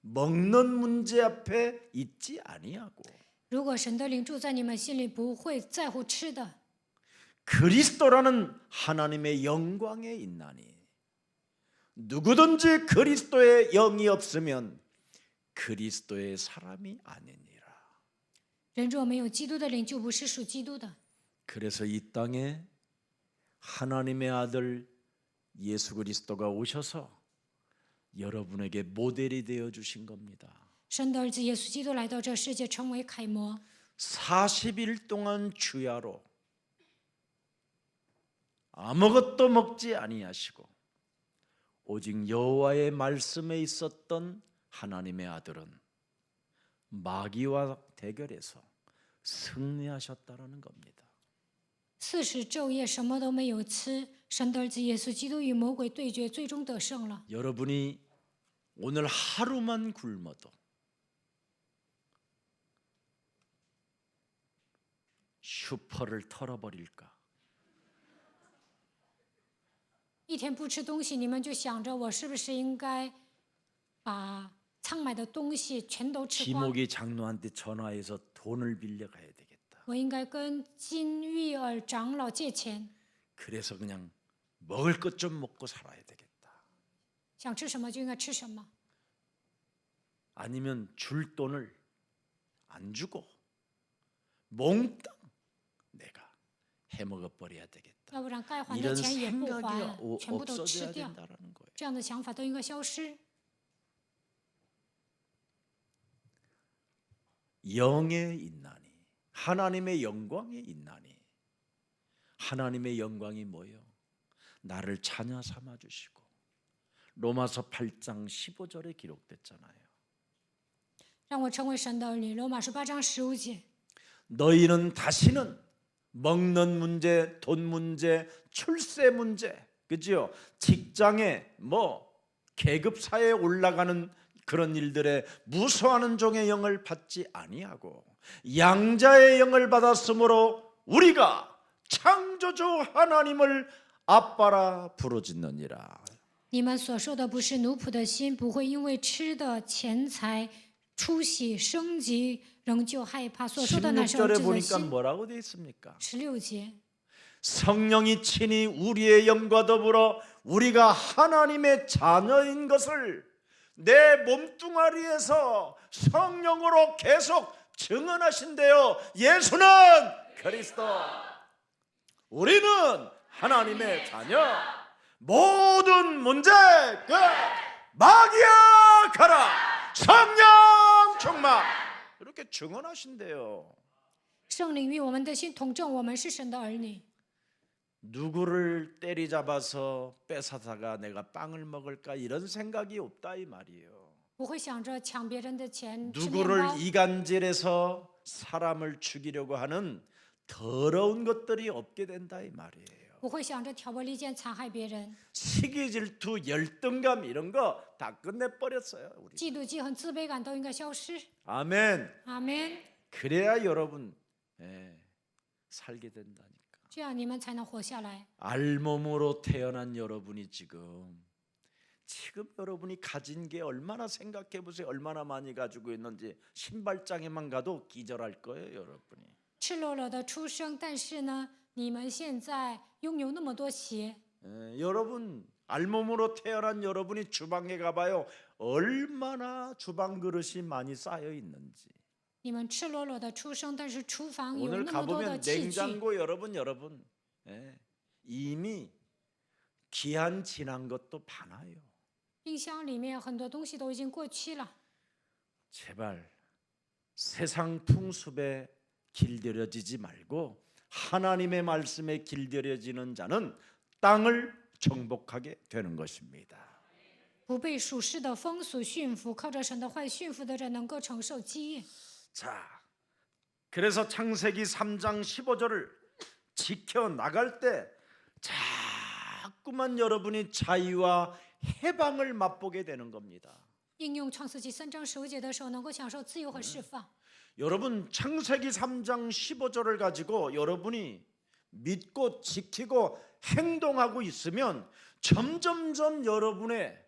먹는 문제 앞에 있지 아니하고 如果神的灵住在你们心里，不会在乎吃的。 그리스도라는 하나님의 영광에 있나니 누구든지 그리스도의 영이 없으면 그리스도의 사람이 아니니라. 人若没有基督的灵，就不是属基督的。 그래서 이 땅에 하나님의 아들 예수 그리스도가 오셔서 여러분에게 모델이 되어 주신 겁니다. 神的儿子耶稣基督来到这世界，成为楷模。 40일 동안 주야로 아무것도 먹지 아니하시고 오직 여호와의 말씀에 있었던 하나님의 아들은 마귀와 대결해서 승리하셨다라는 겁니다. 40昼夜什么都没有吃，神的儿子耶稣基督与魔鬼对决，最终得胜了。 여러분이 오늘 하루만 굶어도 슈퍼를 털어버릴까? 一天不吃东西，你们就想着我是不是应该把仓买的东西全都吃光？ 지목이 장로한테 전화해서 돈을 빌려가야 되겠다. 我应该跟金玉儿长老借钱， 그래서 그냥 먹을 것 좀 먹고 살아야 되겠다. 想吃什么就应该吃什么。 아니면 줄 돈을 안 주고 몽땅 내가 해먹어 버려야 되겠다. 要不然该还的 이런 钱也不 생각이 还，全部都吃 없어져야 掉。 된다는 거예요. 这样的想法都应该消失。 영에 있나니 하나님의 영광에 있나니 하나님의 영광이 뭐예요? 나를 자녀 삼아 주시고 로마서 8장 15절에 기록됐잖아요. 让我成为神的儿女。罗马书8章15节。 너희는 다시는 먹는 문제, 돈 문제, 출세 문제, 그죠? 직장에 계급 사회에 올라가는 그런 일들에 무서워하는 종의 영을 받지 아니하고 양자의 영을 받았으므로 우리가 창조주 하나님을 아빠라 부르짖느니라. 你们所受的不是奴仆的心，不会因为吃的钱财、出息、升级，仍旧害怕。所受的乃是儿 16절에 子的 보니까 心。 뭐라고 되어 있습니까? 16节， 성령이 친히 우리의 영과 더불어 우리가 하나님의 자녀인 것을 내 몸뚱아리에서 성령으로 계속 증언하신대요. 예수는 그리스도, 우리는 하나님의 자녀, 모든 문제 끝, 마귀야 가라, 성령 충만, 이렇게 증언하신대요. 圣灵与我们的心同证，我们是神的儿女。 누구를 때리잡아서 뺏어다가 내가 빵을 먹을까 이런 생각이 없다 이 말이에요. 不会想着抢别人的钱吃面 누구를 包， 이간질해서 사람을 죽이려고 하는 더러운 것들이 없게 된다 이 말이에요. 不会想着挑拨离间残害别人。 시기 질투 열등감 이런 거 다 끝내버렸어요 우리. 嫉妒、记恨、自卑感都应该消失。 아멘. 阿门。 그래야 여러분 살게 된다니까. 这样你们才能活下来。 알몸으로 태어난 여러분이 지금 여러분이 가진 게 얼마나 생각해 보세요. 얼마나 많이 가지고 있는지 신발장에만 가도 기절할 거예요, 여러분이. 赤裸裸的出生，但是呢，你们现在拥有那么多鞋。 여러분 알몸으로 태어난 여러분이 주방에 가봐요. 얼마나 주방 그릇이 많이 쌓여 있는지. 你们赤裸裸的出生，但是厨房有 오늘 那么多的 가보면 器具。 냉장고 여러분 이미 기한 지난 것도 많아요. 冰箱里面很多东西都已经过期了。 제발 세상 풍습에 길들여지지 말고 하나님의 말씀에 길들여지는 자는 땅을 정복하게 되는 것입니다. 不被属世的风俗驯服，靠着神的话驯服的人能够承受基业。 자, 그래서 창세기 3장 15절을 지켜 나갈 때 자꾸만 여러분이 자유와 해방을 맛보게 되는 겁니다. 应用创世纪3章15节的时候，能够享受自由和释放。 여러분 창세기 3장 15절을 가지고 여러분이 믿고 지키고 행동하고 있으면 점점점 여러분의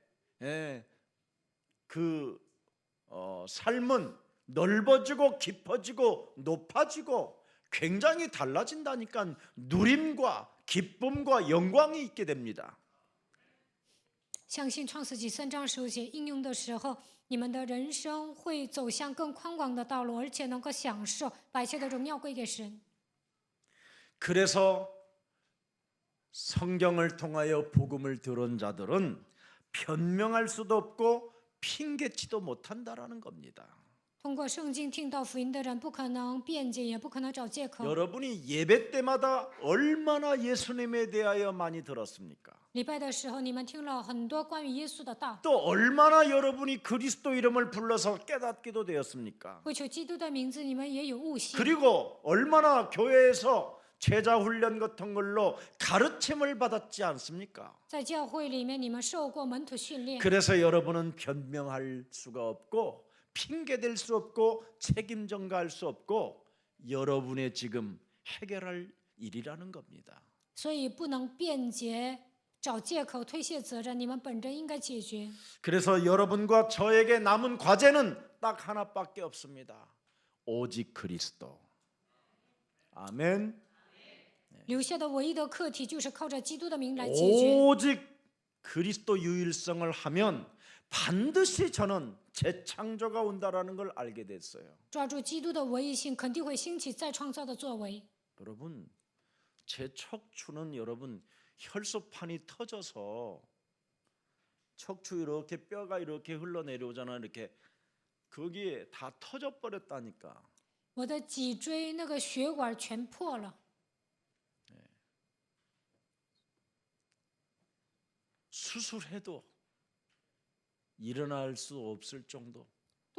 삶은 넓어지고 깊어지고 높아지고 굉장히 달라진다니까. 누림과 기쁨과 영광이 있게 됩니다. 相信创世纪3章15节应用的时候，你们的人生会走向更宽广的道路，而且能够享受把一切的荣耀归给神。 그래서 성경을 통하여 복음을 들은 자들은 변명할 수도 없고 핑계치도 못한다라는 겁니다. 通过圣经听到福音的人，不可能辩解，也不可能找借口。 여러분이 예배 때마다 얼마나 예수님에 대하여 많이 들었습니까? 礼拜的时候，你们听了很多关于耶稣的道， 또 얼마나 여러분이 그리스도 이름을 불러서 깨닫기도 되었습니까? 为求基督的名字，你们也有悟性。 그리고 얼마나 교회에서 제자 훈련 같은 걸로 가르침을 받았지 않습니까? 在教会里面，你们受过门徒训练， 그래서 여러분은 변명할 수가 없고 핑계댈 수 없고 책임 전가할 수 없고 여러분의 지금 해결할 일이라는 겁니다. 所以不能辩解、找借口、推卸责任。你们本着应该解决。 그래서 여러분과 저에게 남은 과제는 딱 하나밖에 없습니다. 오직 그리스도. 아멘. 留下的唯一的课题就是靠着基督的名来解决。 오직 그리스도 유일성을 하면 반드시 저는 재창조가 온다라는 걸 알게 됐어요. 抓住基督的唯一性，肯定会兴起再创造的作为。 여러분, 제 척추는 여러분 혈소판이 터져서 척추 이렇게 뼈가 이렇게 흘러내려오잖아요. 이렇게 거기에 다 터져 버렸다니까. 我的脊椎那个血管全破了， 수술해도 일어날 수 없을 정도.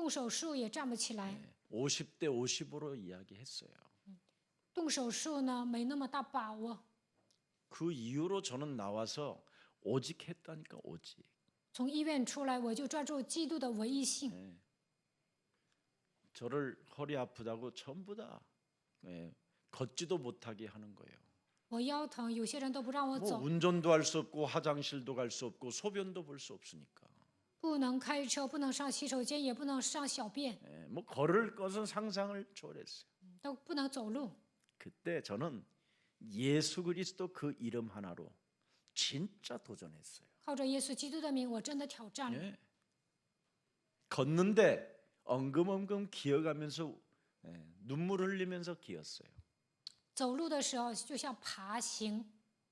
动手术也站不起来， 50대 50으로 이야기했어요. 动手术呢没那么大把握。 그 이후로 저는 나와서 오직 했다니까 오직. 从医院出来，我就抓住基督的唯一性。 저를 허리 아프다고 전부 다 걷지도 못하게 하는 거예요. 我腰疼，有些人都不让我 뭐 走， 운전도 할 수 없고 화장실도 갈 수 없고 소변도 볼 수 없으니까. 不能开车，不能上洗手间，也不能上小便， 뭐 걸을 것은 상상을 초월했어요. 都不能走路。 그때 저는 예수 그리스도 그 이름 하나로 진짜 도전했어요. 靠着耶稣基督的名，我真的挑战了。 예. 걷는데 엉금엉금 기어가면서 눈물 흘리면서 기었어요. 走路的时候就像爬行。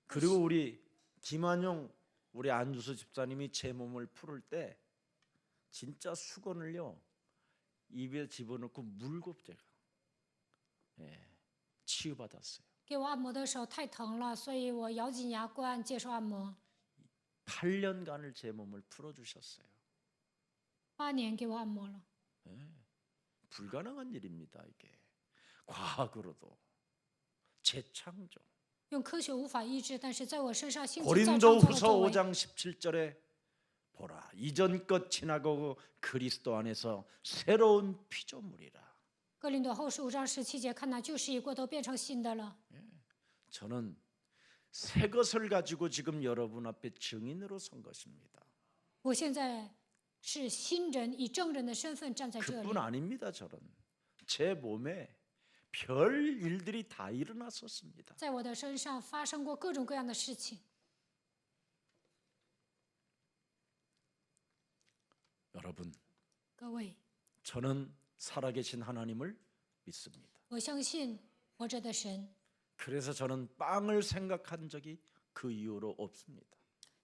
그리고 우리 김한용 우리 안주수 집사님이 제 몸을 풀을 때 진짜 수건을요 입에 집어넣고 물고 제가 치유받았어요. 给我按摩的时候太疼了，所以我咬紧牙关接受按摩。 8년간을 제 몸을 풀어주셨어요. 8年给我按摩了， 불가능한 일입니다. 이게 과학으로도 재창조. 用科学无法医治，但是在我身上兴起再创 고린도 造的 후서 作为。 5장 17절에 보라 이전 것 지나가고 그리스도 안에서 새로운 피조물이라. 哥林多后书5章17节，看那旧事已过，都变成新的了。 저는 새 것을 가지고 지금 여러분 앞에 증인으로 선 것입니다. 我现在是新人，以证人的身份站在这里 그뿐 。 아닙니다. 저는 제 몸에 별 일들이 다 일어났었습니다. 在我的身上发生过各种各样的事情。 여러분, 各位， 저는 살아계신 하나님을 믿습니다. 我相信活着的神。 그래서 저는 빵을 생각한 적이 그 이후로 없습니다.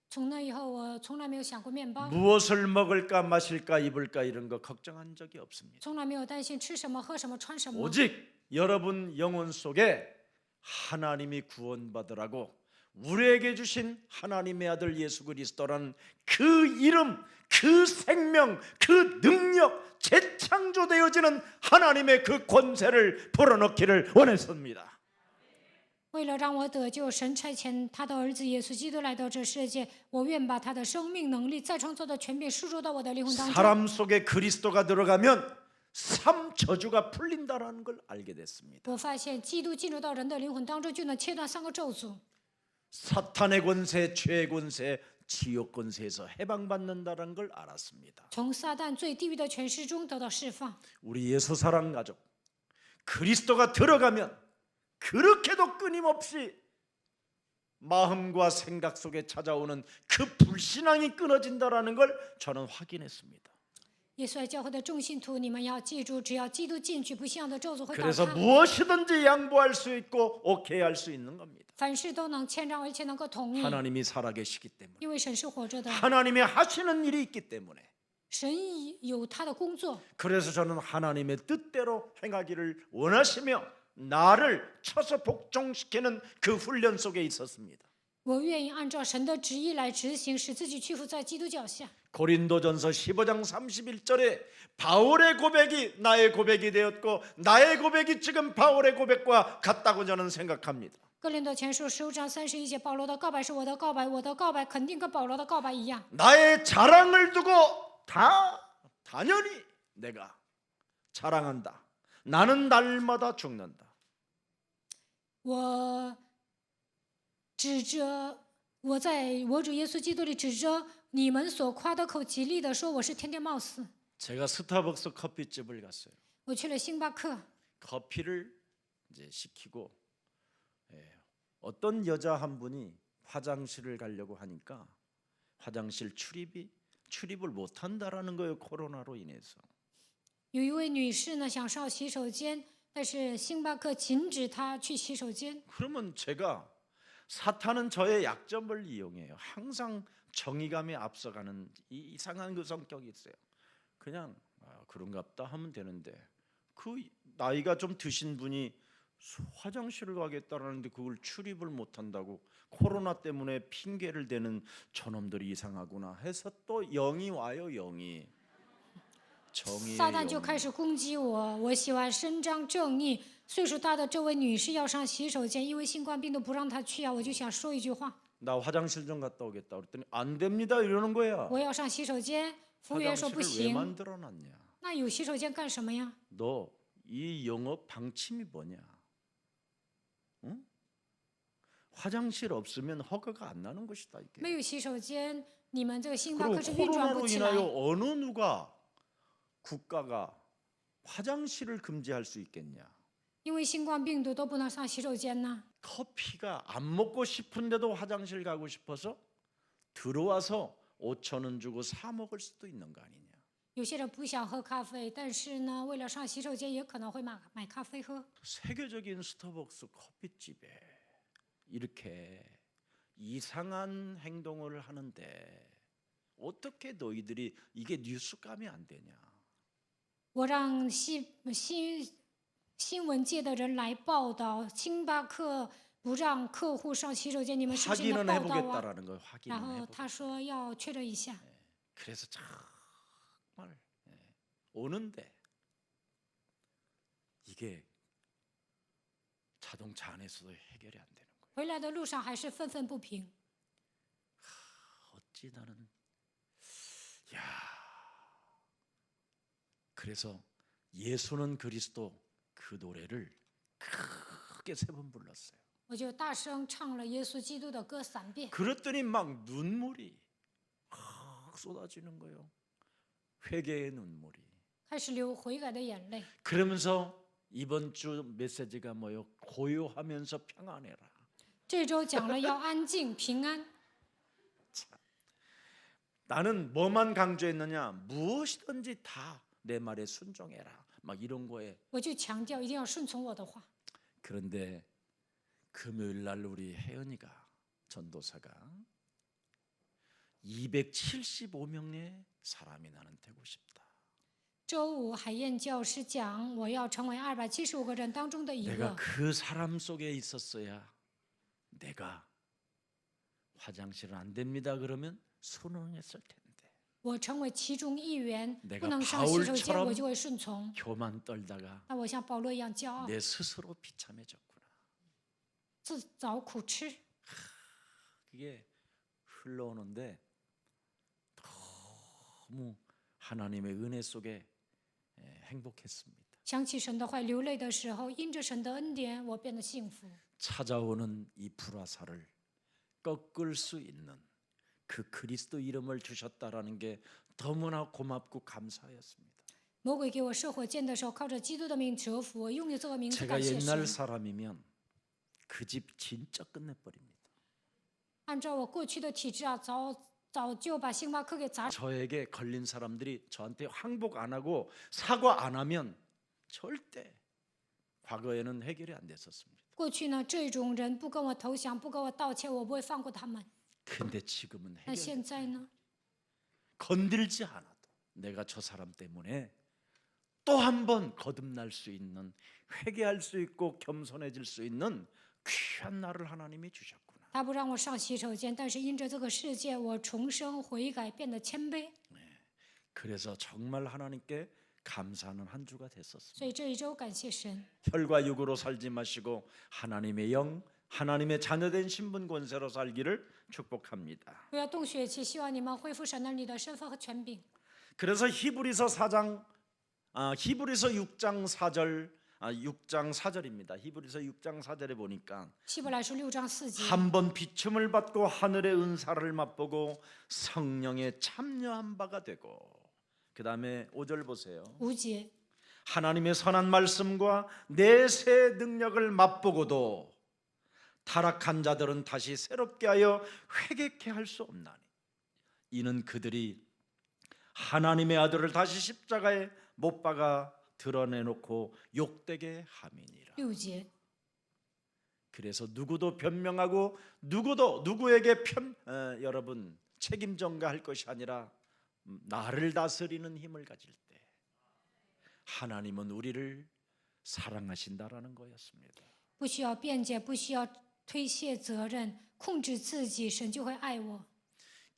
从那以后，我从来没有想过面包， 무엇을 먹을까 마실까 입을까 이런 거 걱정한 적이 없습니다. 从来没有担心吃什么、喝什么、穿什么。 오직 여러분 영혼 속에 하나님이 구원받으라고 우리에게 주신 하나님의 아들 예수 그리스도라는 그 이름, 그 생명, 그 능력, 재창조되어지는 하나님의 그 권세를 불어넣기를 원했습니다. 为了让我得救，神差遣他的儿子耶稣基督来到这世界，我愿把他的生命能力、再创造的权柄输入到我的灵魂当中。 사람 속에 그리스도가 들어가면 3저주가 풀린다라는 걸 알게 됐습니다. 我发现基督进入到人的灵魂当中，就能切断3个咒诅。 사탄의 권세, 죄의 권세, 지옥 권세에서 해방받는다는 걸 알았습니다. 从撒旦最地狱的权势中得到释放。 우리 예수 사랑 가족 그리스도가 들어가면 그렇게도 끊임없이 마음과 생각 속에 찾아오는 그 불신앙이 끊어진다라는 걸 저는 확인했습니다. 耶稣爱教会的众信徒，你们要记住，只要基督进去，不信仰的咒诅会倒 그래서 塌， 무엇이든지 양보할 수 있고 오케이 할 수 있는 겁니다. 凡事都能谦让，而且能够同意， 하나님이 살아계시기 때문에 因为神是活着的， 하나님이 하시는 일이 있기 때문에 神有他的工作。 그래서 저는 하나님의 뜻대로 행하기를 원하시며 나를 쳐서 복종시키는 그 훈련 속에 있었습니다. 我愿意按照神的旨意来执行，使自己屈服在基督脚下。 고린도전서 15장 31절에 바울의 고백이 나의 고백이 되었고 나의 고백이 지금 바울의 고백과 같다고 저는 생각합니다. 哥林多前书15章31节，保罗的告白是我的告白，我的告白肯定跟保罗的告白一样。 나의 자랑을 두고 당연히 내가 자랑한다. 나는 날마다 죽는다. 我指着我在我主耶稣基督里指着你们所夸的口极力的说，我是天天冒死。 제가 스타벅스 커피집을 갔어요. 我去了星巴克， 커피를 이제 시키고 어떤 여자 한 분이 화장실을 가려고 하니까 화장실 출입을 못 한다라는 거예요. 코로나로 인해서. 有一位女士呢想上洗手间，但是星巴克禁止她去洗手间。 그러면 제가 사탄은 저의 약점을 이용해요. 항상 정의감에 앞서가는 이 이상한 그 성격이 있어요. 그냥 그런갑다 하면 되는데 그 나이가 좀 드신 분이 화장실을 가겠다라는데 그걸 출입을 못 한다고 코로나 때문에 핑계를 대는 저놈들이 이상하구나 해서 또 영이 와요. 영이 정의의 撒旦就 영. 开始攻击我。我喜欢伸张正义。岁数大的这位女士要上洗手间，因为新冠病毒不让她去啊，我就想说一句话： 나 화장실 좀 갔다 오겠다 그랬더니 안 됩니다 이러는 거야. 我要上洗手间。服务员说不 화장실을 왜 行。 만들어놨냐? 那有洗手间干什么呀？ 너 이 영업 방침이 뭐냐? 응? 화장실 없으면 허가가 안 나는 것이다 没 이게. 有洗手间，你们这个星巴 그리고 克是运转不 코로나로 起来。 인하여 어느 누가 국가가 화장실을 금지할 수 있겠냐? 因为新冠病毒都不能上洗手间呢。 커피가 안 먹고 싶은데도 화장실 가고 싶어서 들어와서 5천 원 주고 사 먹을 수도 있는 거 아니냐? 有些人不想喝咖啡，但是呢，为了上洗手间，也可能会买咖啡喝。 세계적인 스타벅스 커피집에 이렇게 이상한 행동을 하는데 어떻게 너희들이 이게 뉴스감이 안 되냐? 我让新闻界的人来报道，星巴克不让客户上洗手间，你们是不是应该 확인은 报道啊？ 해보겠다라는 거예요. 然 확인은 后 해보겠다. 他说要确认一下。 그래서 정말 오는데 이게 자동차 안에서도 해결이 안 되는 거예요. 回来的路上还是愤愤不平。 어찌 나는 야 그래서 예수는 그리스도 그 노래를 크게 3번 불렀어요. 我就大声唱了耶稣基督的歌3遍。 그랬더니 막 눈물이 확 쏟아지는 거예요. 회개의 눈물이. 开始流悔改的眼泪。 그러면서 이번 주 메시지가 뭐요? 고요하면서 평안해라. 这周讲了要安静平安。 나는 뭐만 강조했느냐? 무엇이든지 다 내 말에 순종해라. 막 이런 거에. 我就强调一定要顺从我的话。 그런데 금요일 날 우리 혜연이가 전도사가 275명의 사람이 나는 되고 싶다. 周五海燕教师讲，我要成为275个人当中的一 내가 个。 그 사람 속에 있었어야 내가 화장실은 안 됩니다 그러면 순응했을 텐데 我成为其中一员， 내가 不能上洗手间， 바울처럼 我就会顺从。 교만 떨다가 那我像保罗一样骄傲， 내 스스로 비참해졌구나. 自找苦吃。 그게 흘러오는데 너무 하나님의 은혜 속에 행복했습니다. 想起神的话，流泪的时候，因着神的恩典，我变得幸福。 찾아오는 이 불화살을 꺾을 수 있는 그 그리스도 이름을 주셨다라는 게 너무나 고맙고 감사하였습니다. 魔鬼给我射火箭的时候，靠着基督的名折服我，用这个名字 제가 感谢 옛날 神。 사람이면 그 집 진짜 끝내버립니다. 按照我过去的体质啊，早就把星巴克给砸。 저에게 걸린 사람들이 저한테 항복 안 하고 사과 안 하면 절대 과거에는 해결이 안 됐었습니다. 过去呢，这种人不跟我投降，不跟我道歉，我不会放过他们。 근데 지금은 那 해결 现在呢？ 건들지 않아도 내가 저 사람 때문에 또 한 번 거듭날 수 있는 회개할 수 있고 겸손해질 수 있는 귀한 날을 하나님이 주셨구나. 他不让我上洗手间，但是因着这个世界，我重生悔改，变得谦卑。 그래서 정말 하나님께 감사하는 한 주가 됐었습니다. 所以这一周感谢神， 혈과 육으로 살지 마시고 하나님의 영, 하나님의 자녀된 신분 권세로 살기를 축복합니다. 不要动血气，希望你们恢复神儿女的身份和权柄。 그래서 히브리서 6장 4절 6장 4절입니다. 히브리서 6장 4절에 보니까 希伯来书6章4节， 한 번 비춤을 받고 하늘의 은사를 맛보고 성령에 참여한 바가 되고 그 다음에 5절 보세요. 5节， 하나님의 선한 말씀과 내세 능력을 맛보고도 타락한 자들은 다시 새롭게 하여 회개케 할 수 없나니 이는 그들이 하나님의 아들을 다시 십자가에 못 박아 드러내놓고 욕되게 함이니라. 6节， 그래서 누구도 변명하고 누구도 누구에게 여러분 책임 전가할 것이 아니라 나를 다스리는 힘을 가질 때 하나님은 우리를 사랑하신다라는 거였습니다. 不需要辩解，不需要推卸责任，控制自己，神就会爱我。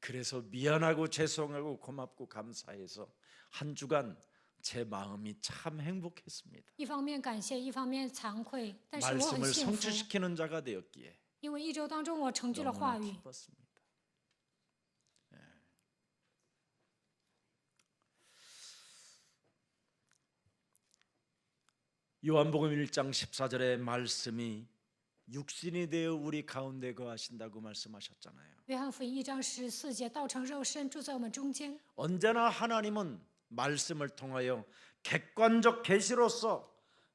그래서 미안하고 죄송하고 고맙고 감사해서 한 주간 제 마음이 참 행복했습니다. 一方面感谢，一方面惭愧，但是我很 말씀을 幸福， 성취시키는 자가 되었기에 因为一周当中我成就了 너무나 话语。 기뻤습니다. 요한복음 1장 14절의 말씀이 육신이 되어 우리 가운데 거하신다고 말씀하셨잖아요. 约翰福音1章14节，道成肉身住在我们中间。 언제나 하나님은 말씀을 통하여 객관적 계시로서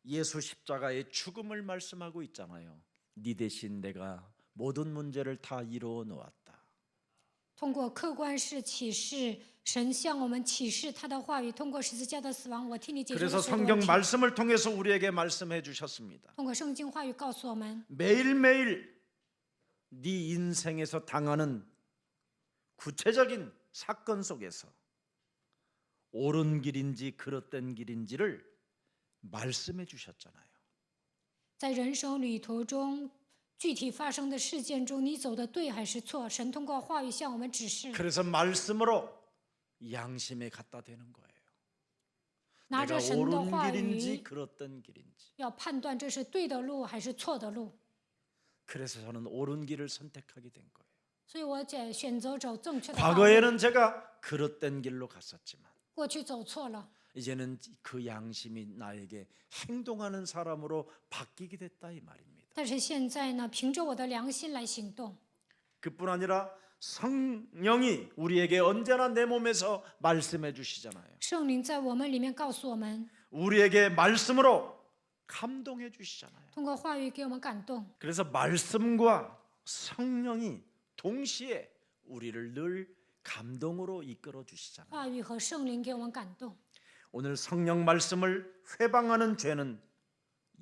예수 십자가의 죽음을 말씀하고 있잖아요. 네 대신 내가 모든 문제를 다 이루어 놓았다. 通过客观式启示，神向我们启示他的话语，通过十字架的死亡，我替你解决了 그래서 所有的问 성경 题。 말씀을 통해서 우리에게 말씀해 주셨습니다. 通过圣经话语告诉我们， 매일매일 네 인생에서 당하는 구체적인 사건 속에서 옳은 길인지 그릇된 길인지를 말씀해 주셨잖아요. 在人生旅途中具体发生的事件中，你走的对还是错？神通过话语向我们指示， 그래서 말씀으로 양심에 갖다 대는 거예요. 拿 내가 着神的 옳은 话 길인지 语 그릇된 길인지. 要判断这是对的路还是错的路。 그래서 저는 옳은 길을 선택하게 된 거예요. 所以我选择走正确的道路。 과거에는 제가 그릇된 길로 갔었지만 过去走错了， 이제는 그 양심이 나에게 행동하는 사람으로 바뀌게 됐다 이 말입니다. 但是现在呢，凭着我的良心来行动。 그뿐 아니라 성령이 우리에게 언제나 내 몸에서 말씀해 주시잖아요. 圣灵在我们里面告诉我们， 우리에게 말씀으로 감동해 주시잖아요. 通过话语给我们感动。 그래서 말씀과 성령이 동시에 우리를 늘 감동으로 이끌어 주시잖아요. 话语和圣灵给我们感动。 오늘 성령 말씀을 회방하는 죄는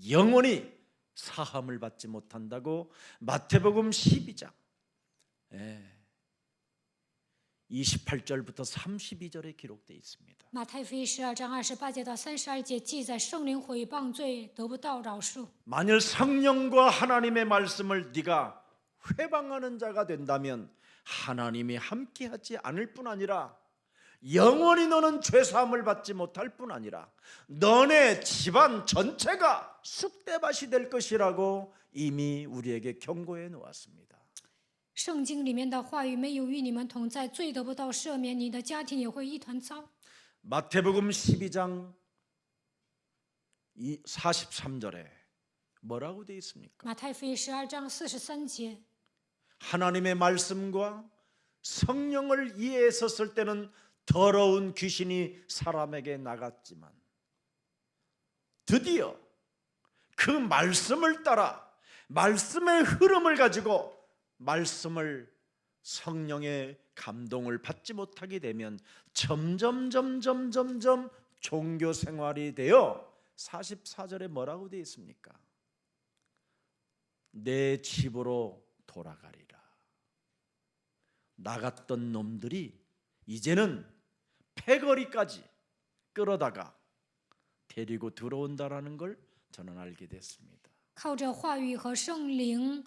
영원히 사함을 받지 못한다고 마태복음 12장 28절부터 32절에 기록되어 있습니다. 马太福音12章28节到32节记载，圣灵毁谤罪得不到饶恕。 만일 성령과 하나님의 말씀을 네가 회방하는 자가 된다면 하나님이 함께하지 않을 뿐 아니라 영원히 너는 죄사함을 받지 못할 뿐 아니라 너네 집안 전체가 쑥대밭이 될 것이라고 이미 우리에게 경고해 놓았습니다. 圣经里面的话语没有与你们同在，罪得不到赦免，你的家庭也会一团糟。 마태복음 12장 43절에 뭐라고 되어 있습니까? 马太福音12章43节， 하나님의 말씀과 성령을 이해했었을 때는 더러운 귀신이 사람에게 나갔지만 드디어 그 말씀을 따라 말씀의 흐름을 가지고 말씀을 성령의 감동을 받지 못하게 되면 점점 종교 생활이 되어 44절에 뭐라고 되어 있습니까? 내 집으로 돌아가리라. 나갔던 놈들이 이제는 패거리까지 끌어다가 데리고 들어온다라는 걸 저는 알게 됐습니다. 靠着话语和圣灵，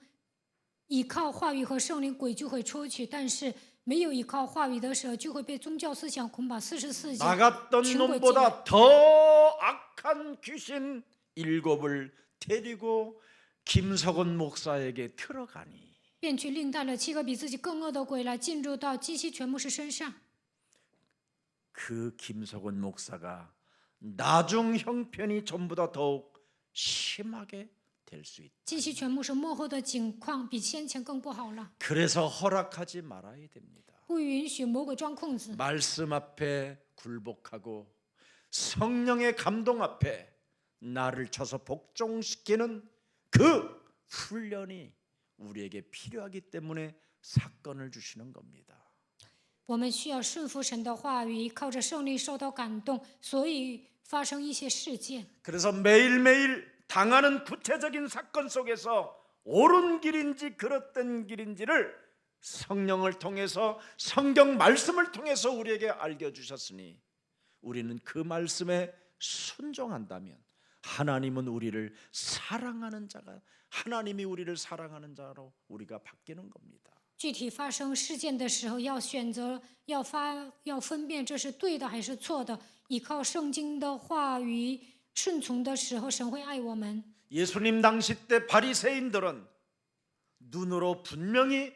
依靠话语和圣灵，鬼就会出去；但是没有依靠话语的蛇，就会被宗教思想捆绑。44节， 나갔던 群鬼进来， 놈보다 더 악한 귀신 7을 데리고 김석원 목사에게 들어가니 便去另带了7个比自己更恶的鬼来进入到基西全牧师身上。 그 김석원 목사가 나중 형편이 전보다 더욱 심하게 될 수 있다. 基西全牧师幕后的境况比先前更不好了， 그래서 허락하지 말아야 됩니다. 不允许魔鬼装空子。 말씀 앞에 굴복하고 성령의 감동 앞에 나를 쳐서 복종시키는 그 훈련이 우리에게 필요하기 때문에 사건을 주시는 겁니다. 我们需要顺服神的话语，靠着圣灵受到感动，所以发生一些事件。 그래서 매일매일 당하는 구체적인 사건 속에서 옳은 길인지 그릇된 길인지를 성령을 통해서 성경 말씀을 통해서 우리에게 알려주셨으니 우리는 그 말씀에 순종한다면 하나님은 우리를 사랑하는 자가 하나님이 우리를 사랑하는 자로 우리가 바뀌는 겁니다. 具体发生事件的时候，要选择要分辨这是对的还是错的，依靠圣经的话语顺从的时候，神会爱我们。 예수님 당시 때 바리새인들은 눈으로 분명히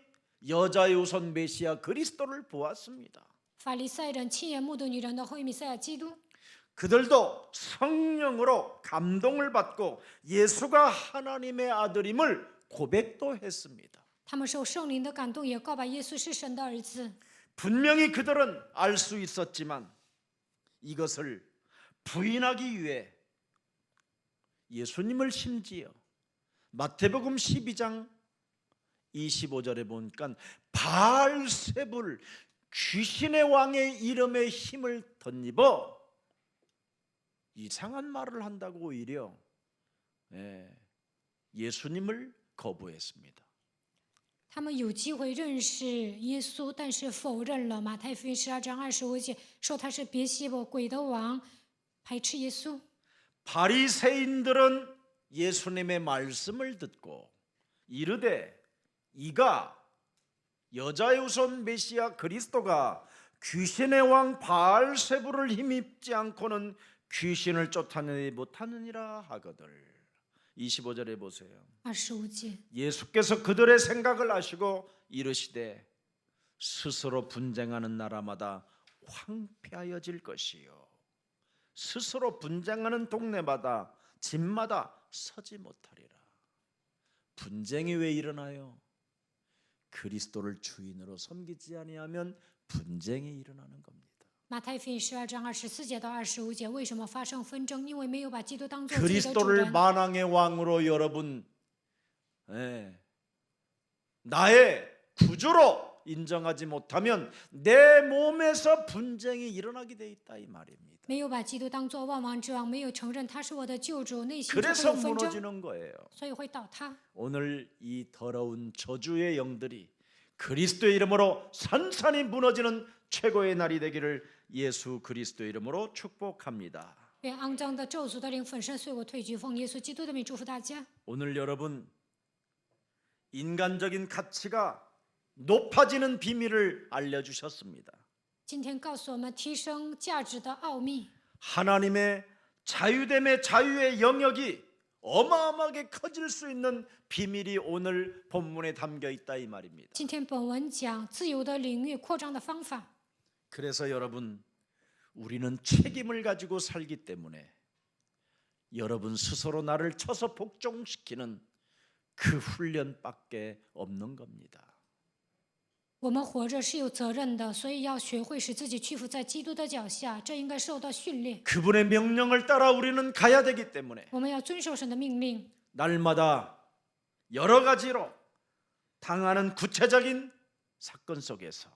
여자의 우선 메시아 그리스도를 보았습니다. 法利赛人亲眼目睹女人的后裔弥赛亚基督， 그들도 성령으로 감동을 받고 예수가 하나님의 아들임을 고백도 했습니다. 他们受圣灵的感动，也告白耶稣是神的儿子。 분명히 그들은 알 수 있었지만 이것을 부인하기 위해 예수님을 심지어 마태복음 12장 25절에 보니까 바알세불 귀신의 왕의 이름에 힘을 덧입어 이상한 말을 한다고 오히려 예수님을 거부했습니다. 他们有机会认识耶稣，但是否认了马太福音12章25节，说他是别西卜鬼的王，排斥耶稣。 바리새인들은 예수님의 말씀을 듣고 이르되 이가 여자의 우선 메시아 그리스도가 귀신의 왕 바알세불을 힘입지 않고는 귀신을 쫓아내지 못하느니라 하거늘. 25절에 보세요. 25节， 예수께서 그들의 생각을 아시고 이르시되 스스로 분쟁하는 나라마다 황폐하여질 것이요 스스로 분쟁하는 동네마다 집마다 서지 못하리라. 분쟁이 왜 일어나요? 그리스도를 주인으로 섬기지 아니하면 분쟁이 일어나는 겁니다. 马太福音12章24节到25节，为什么发生纷争？因为没有把基督当作自己的主 그리스도를 人。 만왕의 왕으로 여러분 나의 구주로 인정하지 못하면 내 몸에서 분쟁이 일어나게 돼 있다 이 말입니다. 没有把基督当作万王之王，没有承认他是我的救主，内心就会 그래서 有纷争， 무너지는 거예요. 所以会倒塌。 오늘 이 더러운 저주의 영들이 그리스도의 이름으로 산산이 무너지는 최고의 날이 되기를 예수 그리스도의 이름으로 축복합니다. 愿肮脏的咒诅的灵粉身碎我退去，奉耶稣基督的名祝福大家。 오늘 여러분 인간적인 가치가 높아지는 비밀을 알려주셨습니다. 今天告诉我们提升价值的奥秘， 하나님의 자유됨의 자유의 영역이 어마어마하게 커질 수 있는 비밀이 오늘 본문에 담겨 있다 이 말입니다. 今天本文讲自由的领域扩张的方法。 그래서 여러분 우리는 책임을 가지고 살기 때문에 여러분 스스로 나를 쳐서 복종시키는 그 훈련밖에 없는 겁니다. 我们活着是有责任的，所以要学会使自己屈服在基督的脚下，这应该受到训练。 그분의 명령을 따라 우리는 가야 되기 때문에 我们要遵守神的命令， 날마다 여러 가지로 당하는 구체적인 사건 속에서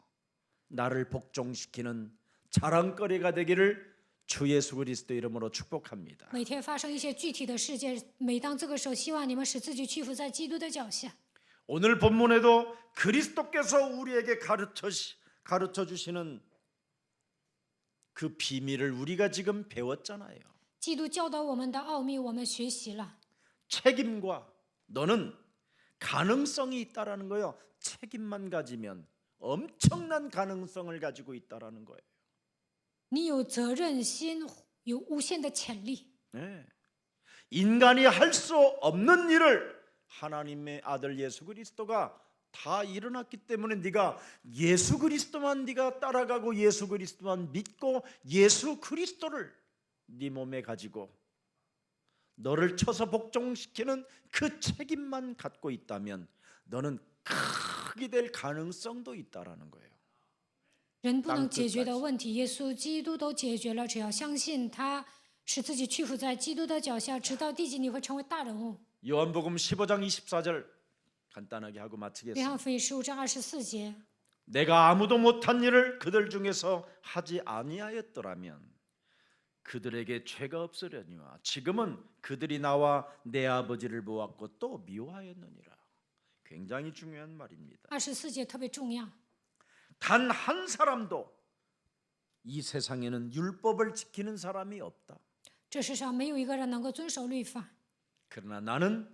나를 복종시키는 자랑거리가 되기를 주 예수 그리스도 이름으로 축복합니다. 每天发生一些具体的事件，每当这个时候，希望你们使自己屈服在基督的脚下。 오늘 본문에도 그리스도께서 우리에게 가르쳐 주시는 그 비밀을 우리가 지금 배웠잖아요. 基督教导我们的奥秘，我们学习了。 책임과 너는 가능성이 있다라는 거예요. 책임만 가지면 엄청난 가능성을 가지고 있다라는 거예요. 你有责任心，有无限的潜力。 네. 인간이 할 수 없는 일을 하나님의 아들 예수 그리스도가 다 일어났기 때문에 네가 예수 그리스도만 네가 따라가고 예수 그리스도만 믿고 예수 그리스도를 네 몸에 가지고 너를 쳐서 복종시키는 그 책임만 갖고 있다면 너는 크게 될 가능성도 있다라는 거예요. 人不能解决的问题，耶稣基督都解决了。只要相信他，使自己屈服在基督的脚下，直到地极，你会成为大人物。 요한복음 15장 24절 간단하게 하고 约 마치겠습니다. 翰福音15章24节， 내가 아무도 못한 일을 그들 중에서 하지 아니하였더라면 그들에게 죄가 없으려니와 지금은 그들이 나와 내 아버지를 보았고 또 미워하였느니라. 굉장히 중요한 말입니다. 24节特别重要。 단 한 사람도 이 세상에는 율법을 지키는 사람이 없다. 这世上没有一个人能够遵守律法， 그러나 나는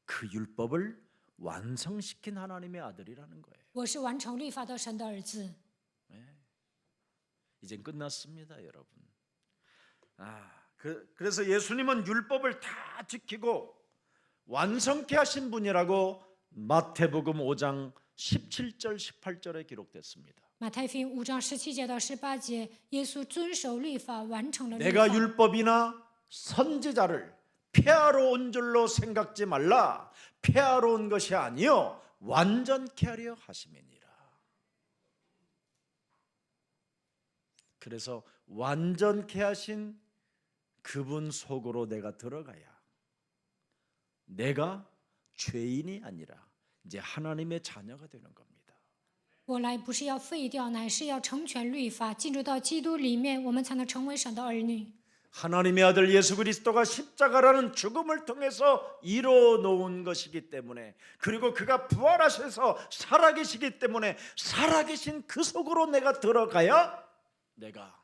그 율법을 완성시킨 하나님의 아들이라는 거예요. 我是完成律法的神的儿子。 이젠 끝났습니다, 여러분. 그래서 예수님은 율법을 다 지키고 완성케 하신 분이라고 마태복음 5장 17절 18절에 기록됐습니다. 马太福音5章17节到18节，耶稣遵守律法，完成了律 내가 法。 율법이나 선지자를 폐하러 온 줄로 생각지 말라. 폐하러 온 것이 아니요 완전케 하려 하심이니라. 그래서 완전케 하신 그분 속으로 내가 들어가야 내가 죄인이 아니라 이제 하나님의 자녀가 되는 겁니다. 我来不是要废掉，乃是要成全律法，进入到基督里面，我们才能成为神的儿女。 하나님의 아들 예수 그리스도가 십자가라는 죽음을 통해서 이루어 놓은 것이기 때문에, 그리고 그가 부활하셔서 살아계시기 때문에 살아계신 그 속으로 내가 들어가야 내가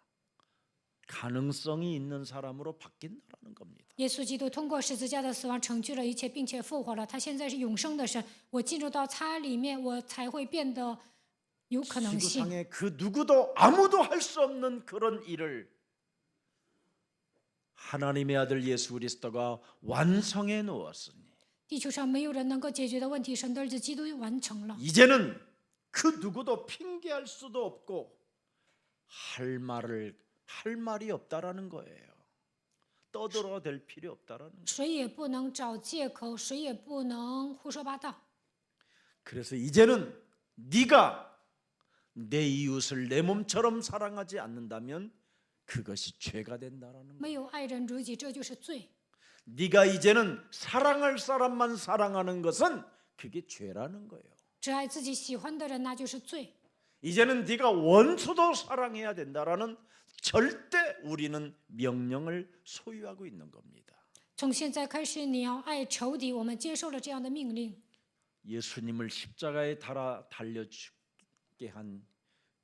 가능성이 있는 사람으로 바뀐다는 겁니다. 耶稣基督通过十字架的死亡成就了一切，并且复活了。他现在是永生的神，我进入到他里面，我才会变得有可能性。 지구상에 그 누구도 아무도 할 수 없는 그런 일을 하나님의 아들 예수 그리스도가 완성해 놓았으니 地球上没有人能够解决的问题，神的儿子基督完成了。 이제는 그 누구도 핑계할 수도 없고 할 말이 없다라는 거예요. 떠들어댈 필요 없다라는 거예요. 谁也不能找借口，谁也不能胡说八道。 그래서 이제는 네가 내 이웃을 내 몸처럼 사랑하지 않는다면 그것이 죄가 된다라는 거예요. 没有爱人如己，这就是罪。 네가 이제는 사랑할 사람만 사랑하는 것은 그게 죄라는 거예요. 只爱自己喜欢的人，那就是罪。 이제는 네가 원수도 사랑해야 된다라는 절대 우리는 명령을 소유하고 있는 겁니다. 从现在开始，你要爱仇敌。我们接受了这样的命令。 예수님을 십자가에 달려 죽게 한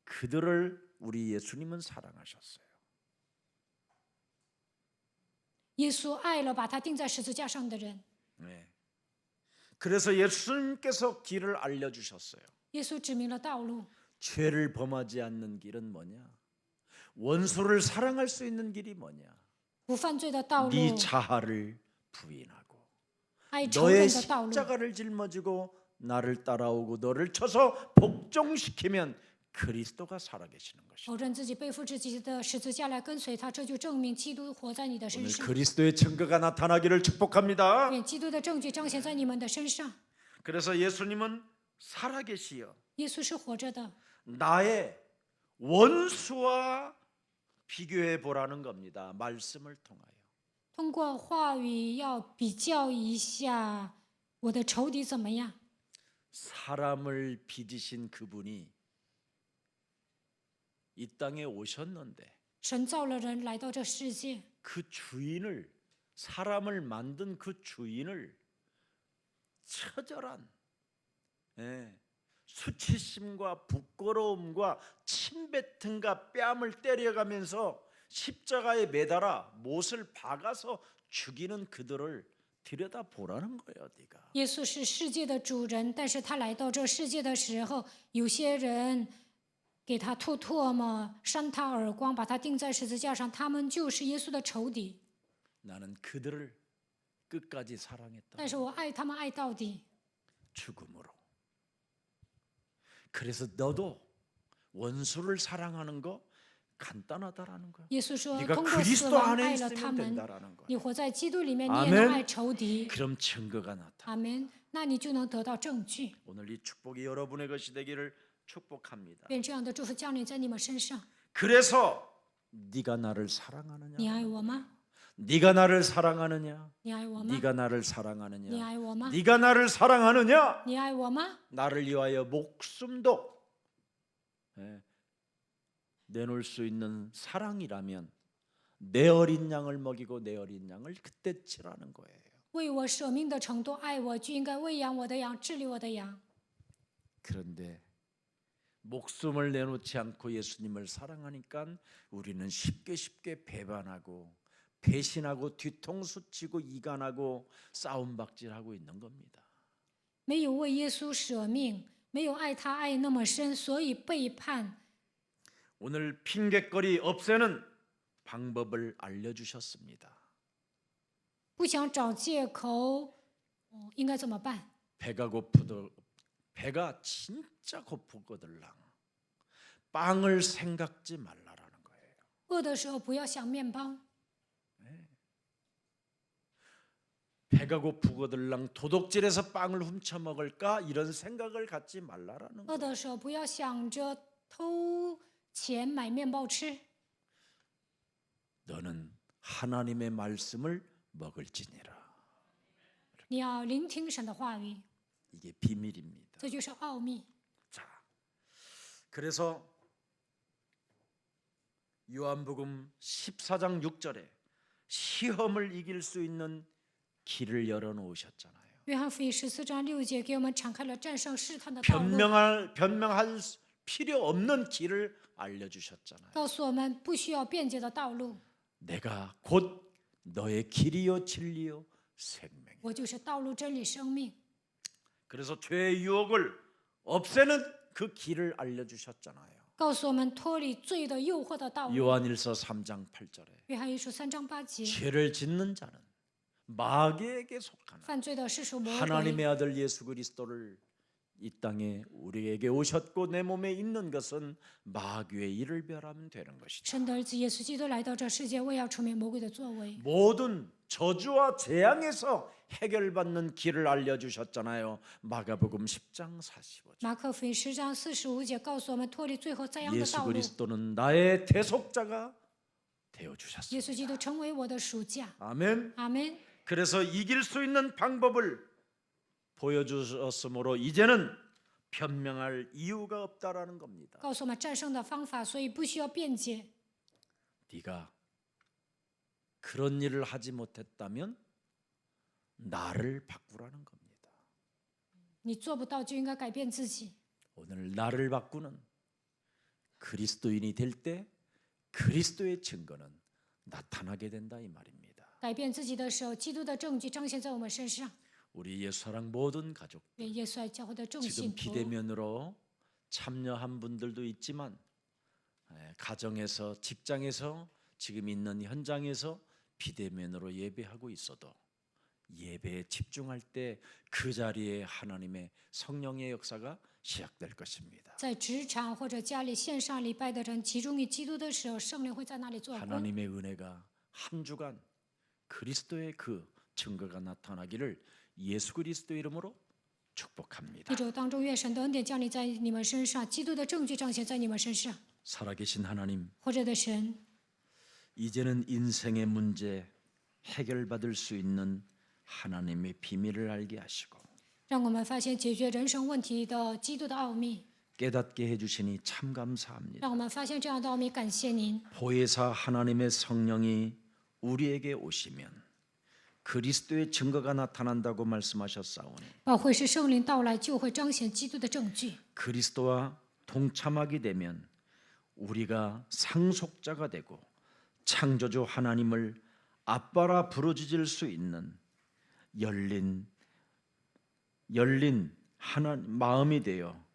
그들을 우리 예수님은 사랑하셨어요. 耶稣爱了把他钉在十字架上的人。 네. 그래서 예수님께서 길을 알려주셨어요. 耶稣指明了道路。 죄를 범하지 않는 길은 뭐냐? 원수를 사랑할 수 있는 길이 뭐냐? 不犯罪的道路， 네 자아를 부인하고 爱仇 너의 人的道路。 십자가를 짊어지고 나를 따라오고 너를 쳐서 복종시키면 그리스도가 살아계시는 것이다. 否认自己，背负自己的十字架来跟随他，这就证明基督活在你的身 오늘 上。 그리스도의 증거가 나타나기를 축복합니다. 愿基督的证据彰显在你们的身上。 그래서 예수님은 살아계시어 耶稣是活着的， 나의 원수와 비교해 보라는 겁니다. 말씀을 통하여. 通过话语要比较一下我的仇敌怎么样。 사람을 빚으신 그분이 이 땅에 오셨는데 神造了人来到这世界， 그 주인을, 사람을 만든 그 주인을 처절한 수치심과 부끄러움과 침뱉음과 뺨을 때려가면서 십자가에 매달아 못을 박아서 죽이는 그들을 들여다보라는 거예요. 네가 耶稣是世界的主人，但是他来到这世界的时候，有些人给他吐唾沫、扇他耳光，把他钉在十字架上，他们就是耶稣的仇敌。 나는 그들을 끝까지 사랑했다. 但是我爱他们爱到底。 죽음으로. 그래서 너도 원수를 사랑하는 거 간단하다라는 거야. 耶稣说， 네가 通过死 그리스도 亡 안에 爱了他 있으면 们， 된다라는 거야. 你活在基督里面，你也 아멘 能爱仇敌。 그럼 증거가 나타. 阿门。那你就能得到证据。 오늘 이 축복이 여러분의 것이 되기를 축복합니다. 愿这样的祝福降临在你们身上。 그래서 네가 나를 사랑하느냐? 你爱我吗？ 네가 나를 사랑하느냐? 你爱我吗？ 네가 나를 你 사랑하느냐? 爱我吗？ 네가 나를 사랑하느냐? 你爱我吗？ 나를 위하여 목숨도 내놓을 수 있는 사랑이라면 내 어린 양을 먹이고 내 어린 양을 그때 치라는 거예요. 为我舍命的程度爱我，就应该喂养我的羊，治理我的羊。 그런데 목숨을 내놓지 않고 예수님을 사랑하니까 우리는 쉽게 배반하고 배신하고 뒤통수 치고 이간하고 싸움박질하고 있는 겁니다. 没有为耶稣舍命，没有爱他爱那么深，所以背叛。 오늘 핑곗거리 없애는 방법을 알려주셨습니다. 不想找借口，应该怎么办？ 배가 진짜 고프거들랑 빵을 생각지 말라라는 거예요. 饿的时候不要想面包， 배가 고프거들랑 도둑질해서 빵을 훔쳐 먹을까 이런 생각을 갖지 말라라는 饿 거예요. 的时候不要想着偷钱买面包吃。 너는 하나님의 말씀을 먹을지니라. 你要聆听神的话语， 이게 비밀입니다. 这就是奥秘。 자, 그래서 요한복음 14장 6절에 시험을 이길 수 있는 길을 열어놓으셨잖아요. 约翰福音14章6节给我们敞开了战胜试探的道路， 변명할 필요 없는 길을 알려주셨잖아요. 告诉我们不需要辩解的道路。 내가 곧 너의 길이요 진리요 생명. 我就是道路、真理、生命。 그래서 죄의 유혹을 없애는 그 길을 알려주셨잖아요. 告诉我们脱离罪的诱惑的道路。 요한일서 3장 8절에 约翰一书3章8节， 죄를 짓는 자는 마귀에게 속하나 犯罪的是属魔鬼。 하나님의 아들 예수 그리스도를 이 땅에 우리에게 오셨고 내 몸에 있는 것은 마귀의 일을 멸하면 되는 것이다. 神的儿子耶稣基督来到这世界，为要除灭魔鬼的作为。 모든 저주와 재앙에서 해결받는 길을 알려주셨잖아요. 마가복음 10장 45절. 马可福音10章45节告诉我们脱离最后灾殃的 예수 道路。 그리스도는 나의 대속자가 되어 耶 주셨습니다. 稣基督成为我的赎价。 아멘. 阿门。 그래서 이길 수 있는 방법을 보여주셨으므로 이제는 변명할 이유가 없다라는 겁니다. 告诉我们战胜的方法，所以不需要辩解。 네가 그런 일을 하지 못했다면 나를 바꾸라는 겁니다. 你做不到就应该改变自己。 오늘 나를 바꾸는 그리스도인이 될 때 그리스도의 증거는 나타나게 된다 이 말입니다. 改变自己的时候，基督的证据彰显在我们身上。 우리 예수사랑 모든 가족 愿耶稣爱教会的众 지금 信徒， 비대면으로 참여한 분들도 있지만 가정에서 직장에서 지금 있는 현장에서 비대면으로 예배하고 있어도 예배에 집중할 때 그 자리에 하나님의 성령의 역사가 시작될 것입니다. 在职场或者家里线上礼拜的人集中于基督的时候，圣灵会在那里做工。 하나님의 은혜가 한 주간 그리스도의 그 증거가 나타나기를 예수 그리스도 이름으로 축복합니다. 一周当中，愿神的恩典降临在你们身上，基督的证据彰显在你们身上。 살아계신 하나님, 活着的神， 이제는 인생의 문제 해결받을 수 있는 하나님의 비밀을 알게 하시고 让我们发现解决人生问题的基督的奥秘， 깨닫게 해주시니 참 감사합니다. 让我们发现这样的奥秘。感谢您， 보혜사 하나님의 성령이 우리에게 오시면 그리스도의 증거가 나타난다고 말씀하셨사오니 保会是圣灵到来就会彰显基督的证据。 그리스도와 동참하게 되면 우리가 상속자가 되고 창조주 하나님을 아빠라 부르짖을 수 있는 열린 마음이 되어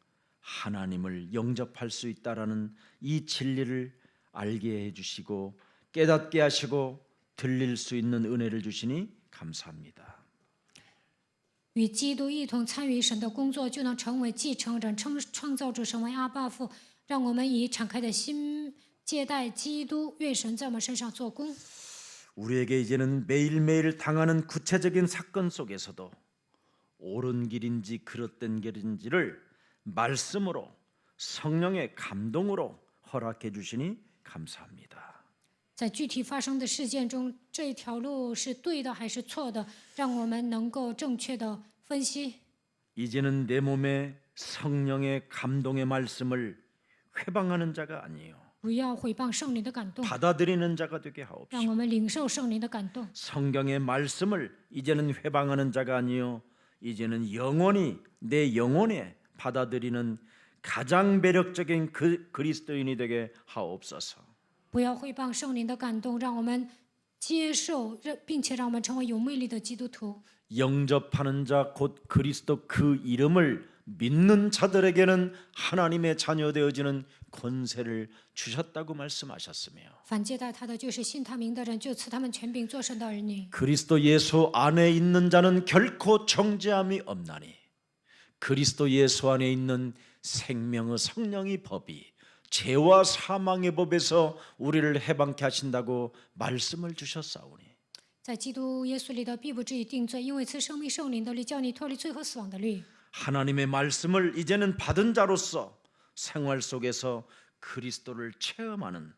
하나님을 영접할 수 있다라는 이 진리를 알게 해주시고 깨닫게 하시고 들릴 수 있는 은혜를 주시니 감사합니다. 与基督一同参与神的工作，就能成为继承人，创造主，成为阿爸父。让我们以敞开的心接待基督，愿神在我们身上做工。 우리에게 이제는 매일매일 당하는 구체적인 사건 속에서도 옳은 길인지 그릇된 길인지를 말씀으로 성령의 감동으로 허락해 주시니 감사합니다. 在具体发生的事件中，这条路是对的还是错的，让我们能够正确的分析。 이제는 내 몸에 성령의 감동의 말씀을 회방하는 자가 아니요 不要毁谤圣灵的感动， 받아들이는 자가 되게 让 하옵소서. 我们领受圣灵的感动。 성경의 말씀을 이제는 회방하는 자가 아니요 이제는 영원히 내 영혼에 받아들이는 가장 매력적인 그리스도인이 되게 하옵소서. 不要毁谤圣灵的感动，让我们接受，并且让我们成为有魅力的基督徒。 영접하는 자 곧 그리스도 그 이름을 믿는 자들에게는 하나님의 자녀 되어지는 권세를 주셨다고 말씀하셨으며 反接待他的就是信他名的人，就赐他们权柄做神的儿女。 그리스도 예수 안에 있는 자는 결코 정죄함이 없나니 그리스도 예수 안에 있는 생명의 성령의 법이 죄와 사망의 법에서 우리를 해방케 하신다고 말씀을 주셨사오니 在基督耶稣里的必不至于定罪，因为赐生命圣灵的律，叫你脱离罪和死亡的律。 하나님의 말씀을 이제는 받은 자로서 생활 속에서 그리스도를 체험하는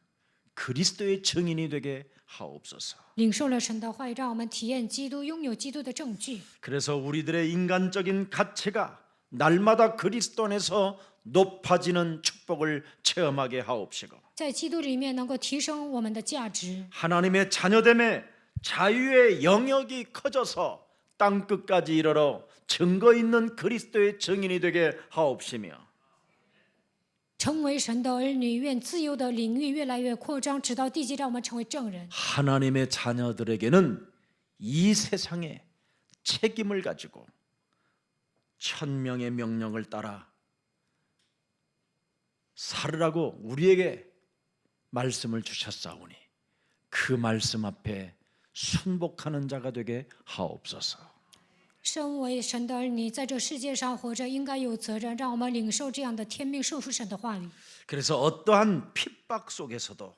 그리스도의 증인이 되게 하옵소서. 领受了神的话语，让我们体验基督，拥有基督的证据。 그래서 우리들의 인간적인 가치가 날마다 그리스도 안에서 높아지는 축복을 체험하게 하옵시고 在基督里面能够提升我们的价值， 하나님의 자녀됨의 자유의 영역이 커져서 땅 끝까지 이르러 증거 있는 그리스도의 증인이 되게 하옵시며 成为神的儿女。愿自由的领域越来越扩张，直到地极，让我们成为证人。 하나님의 자녀들에게는 이 세상에 책임을 가지고 천명의 명령을 따라 살으라고 우리에게 말씀을 주셨사오니 그 말씀 앞에 순복하는 자가 되게 하옵소서. 身为神的儿女，在这世界上活着，应该有责任，让我们领受这样的天命，顺服神的话语。 그래서 어떠한 핍박 속에서도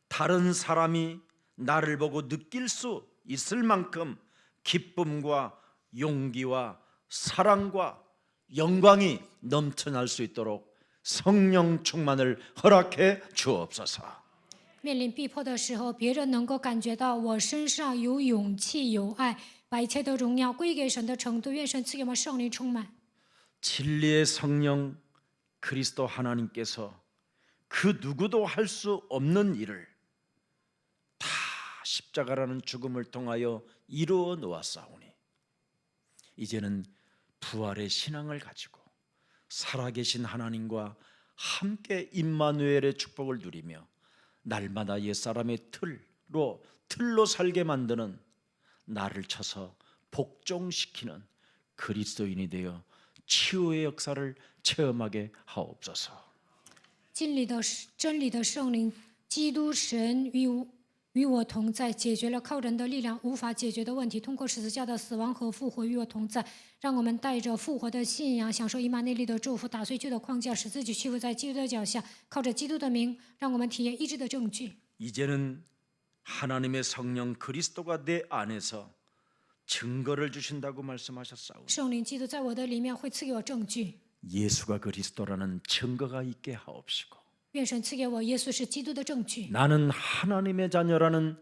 다른 사람이 나를 보고 느낄 수 있을 만큼 기쁨과 용기와 사랑과 영광이 넘쳐날 수 있도록 성령 충만을 허락해 주옵소서. 面临逼迫的时候，别人能够感觉到我身上有勇气、有爱，把一切的荣耀归给神的程度。愿神赐给我们圣灵充满。 진리의 성령 그리스도 하나님께서 그 누구도 할 수 없는 일을 다 십자가라는 죽음을 통하여 이루어 놓았사오니 이제는 부활의 신앙을 가지고 살아계신 하나님과 함께 임마누엘의 축복을 누리며 날마다 옛사람의 틀로 살게 만드는 나를 쳐서 복종시키는 그리스도인이 되어 치유의 역사를 체험하게 하옵소서. 真理的圣灵，基督神与我同在，解决了靠人的力量无法解决的问题。通过十字架的死亡和复活与我同在，让我们带着复活的信仰，享受以马内利的祝福，打碎旧的框架，使自己屈服在基督的脚下，靠着基督的名，让我们体验医治的证据。 이제는 하나님의 성령 그리스도가 내 안에서 증거를 주신다고 말씀하셨사오니 圣灵基督在我的里面会赐给我证据。 예수가 그리스도라는 증거가 있게 하옵시고 愿神赐给我耶稣是基督的证据， 나는 하나님의 자녀라는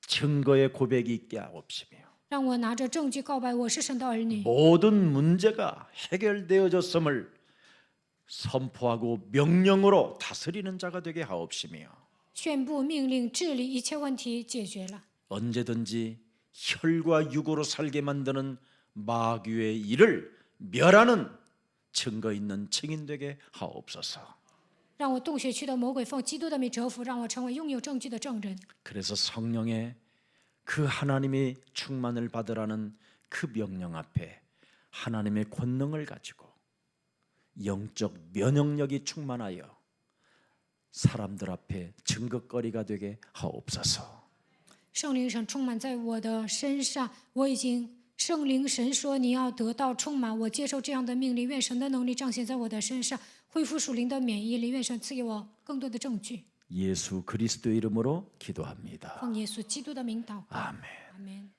증거의 고백이 있게 하옵시며 让我拿着证据告白我是神的儿女。 모든 문제가 해결되어졌음을 선포하고 명령으로 다스리는 자가 되게 하옵시며 宣布命令治理一切问题解决了， 언제든지 혈과 육으로 살게 만드는 마귀의 일을 멸하는 증거 있는 증인 되게 하옵소서. 让我洞穴区的魔鬼奉基督的名折服，让我成为拥有证据的证人。 그래서 성령의 그 하나님의 충만을 받으라는 그 명령 앞에 하나님의 권능을 가지고 영적 면역력이 충만하여 사람들 앞에 증거거리가 되게 하옵소서. 圣灵神充满在我的身上，我已经圣灵神说你要得到充满，我接受这样的命令，愿神的能力彰显在我的身上，恢复属灵的免疫力，愿神赐给我更多的证据。 예수 그리스도 이름으로 기도합니다. 奉耶稣基督的名祷告， 아멘. 阿门。